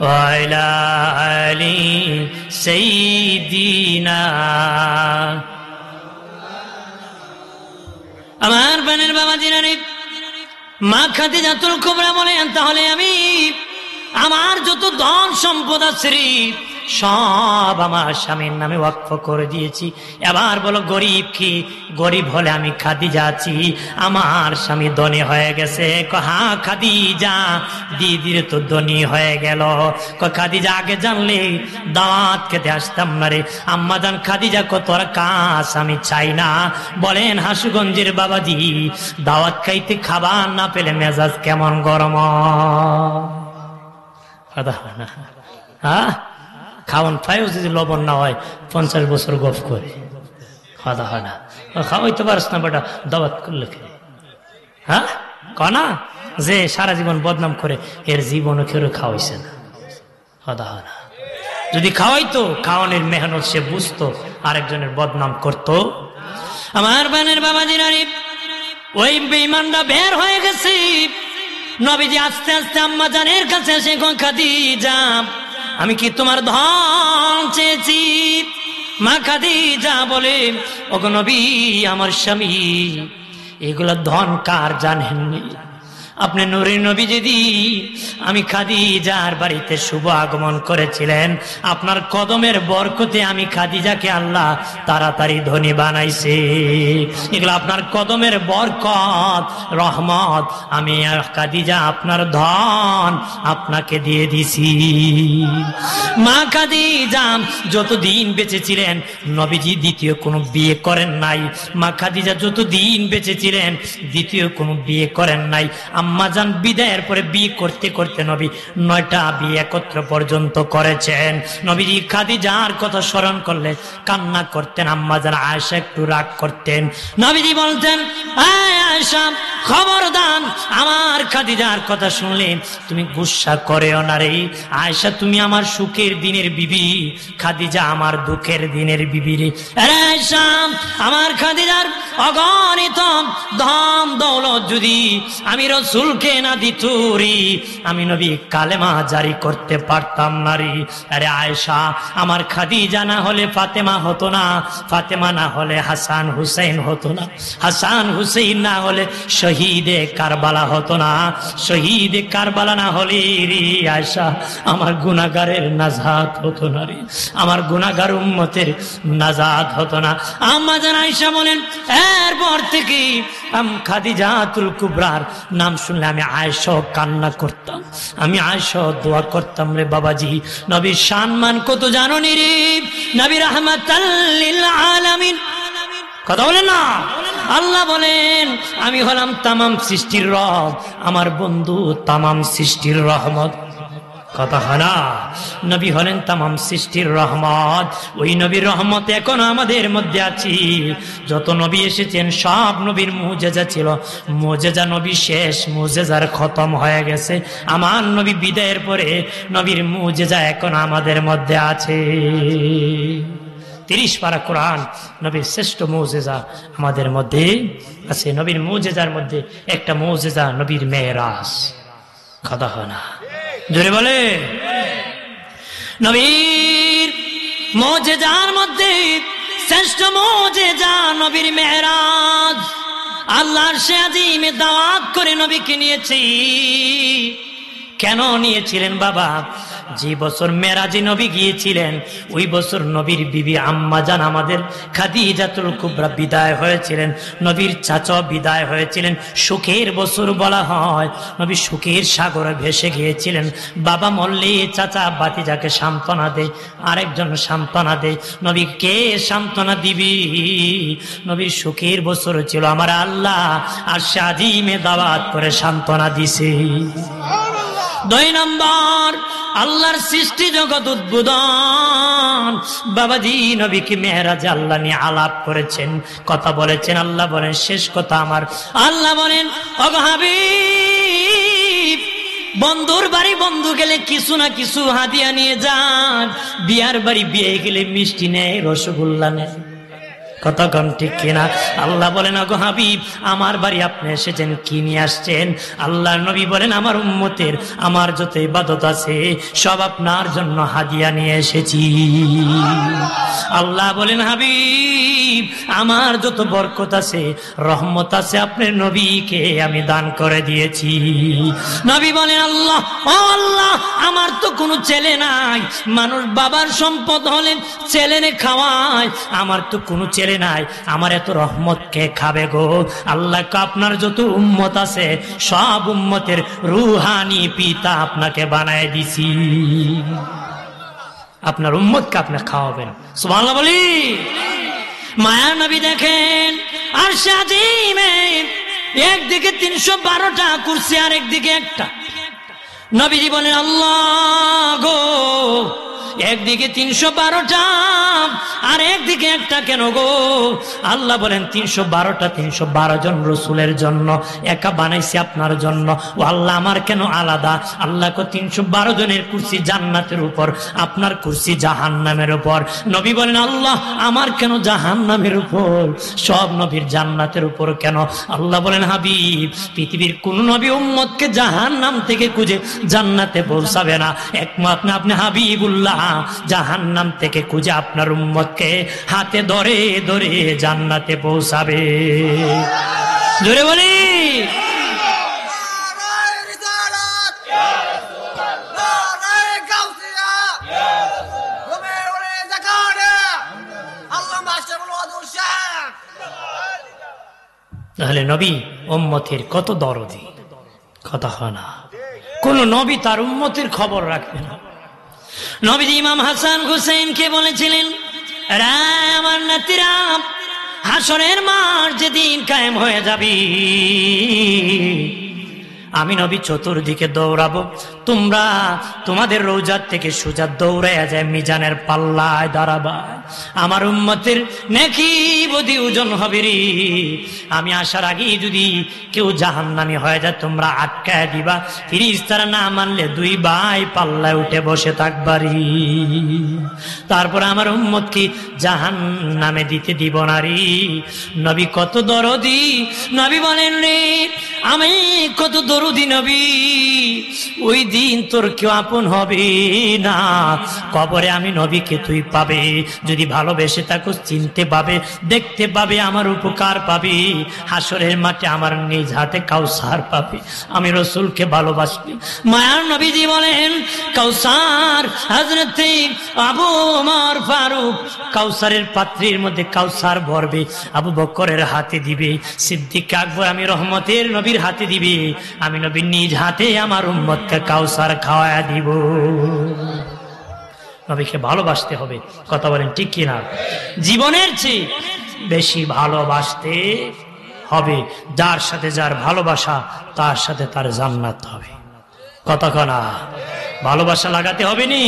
ওয়া আলা আলি সাইয়্যিদিনা। আমার বানের বাবা জিনারে মা খাদিজাতুল কুবরা বলেন, তাহলে আমি আমার যত ধন সম্পদ আছে সব আমার স্বামীর নামে ওয়াকফ করে দিয়েছি। এবার বলো গরিব কি? গরিব হলে আমি খাদিজা আছি, আমার স্বামী ধনী হয়ে গেছে। হ্যাঁ খাদিজা দিদির তো ধনী হয়ে গেল। খাদিজা আগে জানলে দাওয়াত খেতে আসতাম না রে। আম্মা জান খাদিজা কতর কাজ আমি চাই না। বলেন হাসুগঞ্জের বাবাজি, দাওয়াত খাইতে খাবার না পেলে মেজাজ কেমন গরম। হ্যাঁ খাওয়ান পাইও যদি লবণ না হয় 50 বছর গফ করে খাওয়া হয় না। খাওয়াইতে পারস না বেটা, দাওয়াত করলে খেয়ে। হ্যাঁ কনা যে সারা জীবন বদনাম করে এর জীবনও কেউ খাওয়াইছে না, খাওয়া হয় না। যদি খাওয়াইতো, খাওয়ানোর মেহনত সে বুঝতো, আরেকজনের বদনাম করতো। আমার বানের বাবাজি নারী ওই বেঈমানরা বের হয়ে গেছে। নবীজি আস্তে আস্তে আম্মা জানের কাছে এসে খাদিজা আমি কি তোমার ধন চেয়েছি? মা খাদিজা বলে ওগো নবী আমার স্বামী এগুলা ধন কার জানেননি? আপনি নূরের নবী যদি আমি খাদিজার বাড়িতে শুভ আগমন করেছিলেন, আপনার কদমের বরকতে আমি খাদিজাকে আল্লাহ তাড়াতাড়ি ধনী বানাইছে। এগুলো আপনার কদমের বরকত রহমত, আমি খাদিজা আপনার ধন আপনাকে দিয়ে দিছি। মা খাদিজা যতদিন বেঁচে ছিলেন নবীজি দ্বিতীয় কোনো বিয়ে করেন নাই। মা খাদিজা যতদিন বেঁচে ছিলেন দ্বিতীয় কোনো বিয়ে করেন নাই। আম্মাজান বিদায়ের পরে বিয়ে করতে করতে নবী 9টা বিয়ে একত্র পর্যন্ত করেছেন। নবীজি খাদিজার কথা স্মরণ করলে কান্না করতেন। আম্মাজান আয়েশা একটু রাগ করতেন। নবীজি বলতেন আয়েশা খবরদার, আমার খাদিজার কথা শুনলে তুমি গুসা করেও না রে। আয়েশা তুমি আমার সুখের দিনের বিবি, খাদিজা আমার দুঃখের দিনের বিবি রে। আয়েশা আমার খাদিজার অগণিত ধন দৌলত যদি আমি রাসূলকে না দিতুরি, আমি নবী কালেমা জারি করতে পারতাম না রে। আরে আয়েশা আমার খাদিজা না হলে ফাতেমা হতো না, ফাতেমা না হলে হাসান হুসাইন হতো না, হাসান হুসাইন না হলে শহীদে কারবালা হতো না, শহীদে কারবালা না হলে রে আয়েশা আমার গুনাহগারের নাজাত হতো না রে, আমার গুনাহগার উম্মতের নাজাত হতো না। আম্মা জান আয়েশা বলেন এরপর থেকে খাদিজাতুল কুবরার নাম শুনলে আমি আয়েশা কান্না করতাম, আমি আয়েশা দোয়া করতাম রে বাবাজি। নবীর সম্মান কত জানো নি রে? নবী রাহমাতাল লিল আলামিন। কথা বলেন না? আল্লাহ বলেন আমি হলাম তামাম সৃষ্টির রব, আমার বন্ধু তামাম সৃষ্টির রহমত। কথা হয় না? নবী হলেন তামাম সৃষ্টির রহমত। ওই নবীর রহমত এখন আমাদের মধ্যে আছি। যত নবী এসেছেন সব নবীর মুজেজা ছিল, মুজেজা নবী শেষ, মুজেজার খতম হয়ে গেছে। আমার নবী বিদায়ের পরে নবীর মুজেজা এখন আমাদের মধ্যে আছে। 30 পারা কোরআন নবীর শ্রেষ্ঠ মুজেজা আমাদের মধ্যে আছে। নবীর মুজেজার মধ্যে একটা মুজেজা নবীর মেরাজ। কথা হয় না? জোরে বলে। নবীর মুজেজার মধ্যে শ্রেষ্ঠ মুজেজা নবীর মেরাজ। আল্লাহর সে আজিমে দাওয়াত করে নবীকে নিয়েছি। কেন নিয়েছিলেন বাবা? যে বছর মেরাজে নবী গিয়েছিলেন ওই বছর নবীর বিবি আম্মা জান আমাদের খাদিজাতুল কুবরা বিদায় হয়েছিলেন, নবীর চাচা বিদায় হয়েছিলেন। সুখের বছর বলা হয়, নবী সুখের সাগরে ভেসে গিয়েছিলেন। বাবা মরলে চাচা ভাতিজাকে সান্ত্বনা দেয়, আরেকজন সান্ত্বনা দেয়। নবী কে সান্ত্বনা দিবি? নবীর সুখের বছর ছিল, আমার আল্লাহ আর শাদিমে দাওয়াত করে সান্ত্বনা দিছে। 2 নম্বর আল্লাহর সৃষ্টি জগৎ উদ্বোধন। বাবাজি নবীকে মেরাজে আল্লাহ নিয়ে আলাপ করেছেন, কথা বলেছেন। আল্লাহ বলেন শেষ কথা আমার আল্লাহ বলেন ওগো হাবিব, বন্ধুর বাড়ি বন্ধু গেলে কিছু না কিছু হাদিয়া নিয়ে যান, বিয়ার বাড়ি বিয়ে গেলে মিষ্টি নেয়, রসগোল্লা নেয়। কতক্ষণ ঠিক কিনা? আল্লাহ বলেন, ওগো হাবিব, আমার বাড়ি আপনি এসেছেন, কি নিয়ে আসছেন? আল্লাহর নবী বলেন, আমার উম্মতের আমার যত ইবাদত আছে সব আপনার জন্য হাদিয়া নিয়ে এসেছি। আল্লাহ বলেন, হাবিব, আমার যত বরকত আছে, রহমত আছে, আপনার নবীকে আমি দান করে দিয়েছি। নবী বলেন, আল্লাহ, ও আল্লাহ, আমার তো কোনো ছেলে নাই। মানুষ বাবার সম্পদ হলে ছেলেরে খাওয়ায়, আমার তো কোনো ছেলে নাই, আমার এত রহমত কে খাবে গো? আল্লাহ, আপনার যত উম্মত আছে সব উম্মতের রুহানি পিতা আপনাকে বানায় দিছি। আপনার উম্মতকে আপনি খাওয়াবেন। সুবহানাল্লাহ বলি। মায়া নবী দেখেন, আরশে আজিমে একদিকে 312টা কুরসি, আর একদিকে একটা। নবীজি বলেন, আল্লাহ গো, একদিকে 312টা আর একদিকে একটা কেন গো? আল্লাহ বলেন, 312টা 312 জন রসুলের জন্য, একা বানাইছি আপনার জন্য। ও আল্লাহ, আমার কেন আলাদা? আল্লাহ কো 312 জনের কুরসি জান্নাতের উপর, আপনার কুরসি জাহান্নামের উপর। নবী বলেন, আল্লাহ, আমার কেন জাহান্নামের উপর? সব নবীর জান্নাতের উপর কেন? আল্লাহ বলেন, হাবিব, পৃথিবীর কোন নবী উম্মতকে জাহান্নাম থেকে খুঁজে জান্নাতে পৌঁছাবে না, একমাত্র আপনি হাবিবুল্লাহ জাহান্নাম থেকে খুঁজে আপনার উম্মতকে হাতে ধরে ধরে জান্নাতে পৌঁছাবে। জোরে বলি। তাহলে নবী উম্মতের কত দরদি, কথা হয় না। কোন নবী তার উম্মতের খবর রাখবে না। নবীজি ইমাম হাসান হুসাইনকে বলেছিলেন, রায় আমার নাতিরা, হাসরের মাঠ যেদিন কায়েম হয়ে যাবে, আমি নবী চতুর্দিকে দৌড়াবো, তোমরা তোমাদের রৌজার থেকে সুজা দৌড়াইয়া যায় মিজানের পাল্লায় দাঁড়াবা। আমার উম্মতের নেকি বদি ওজন হবে রে। আমি আসার আগেই যদি কেউ জাহান্নামী হয়ে যায়, তোমরা আটকায় দিবা, ফেরেশতারা না মানলে দুই ভাই পাল্লায় উঠে বসে থাকবারি। তারপর আমার উম্মতকে জাহান্নামে দিতে দিব না রে। নবী কত দরদি। নবী বলেন, রে আমি কত দরদি নবী, ওই দিন তোর কেউ আপন হবে না। কবরে আমি নবীকে তুই পাবে, যদি ভালোবেসে থাকো চিনতে পাবে, দেখতে পাবে, আমার উপকার পাবে। হাসরের মাঠে আমার নিজ হাতে কাউসার পাবে। আমি রসুলকে ভালোবাসি। মায়ার নবীজি বলেন, কাউসার হযরতে আবু ওমর ফারুক কাউসারের পাত্রের মধ্যে কাউসার ভরবে, আবু বকরের হাতে দিবে, সিদ্দিক আকবর আমি রহমতের নবীর হাতে দিবে, আমি নবীর নিজ হাতে আমার উম্মতকে কাউসার খাওয়ায়া দিব। নবীকে ভালোবাসতে হবে, কথা বলেন ঠিক কিনা? জীবনের চেয়ে বেশি ভালোবাসতে হবে। যার সাথে যার ভালোবাসা, তার সাথে তার জান্নাত হবে। কথা কনা ভালোবাসা লাগাতে হবে নি,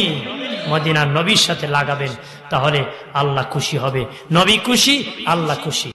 মদিনার নবীর সাথে লাগাবেন, তাহলে আল্লাহ খুশি হবে। নবী খুশি, আল্লাহ খুশি।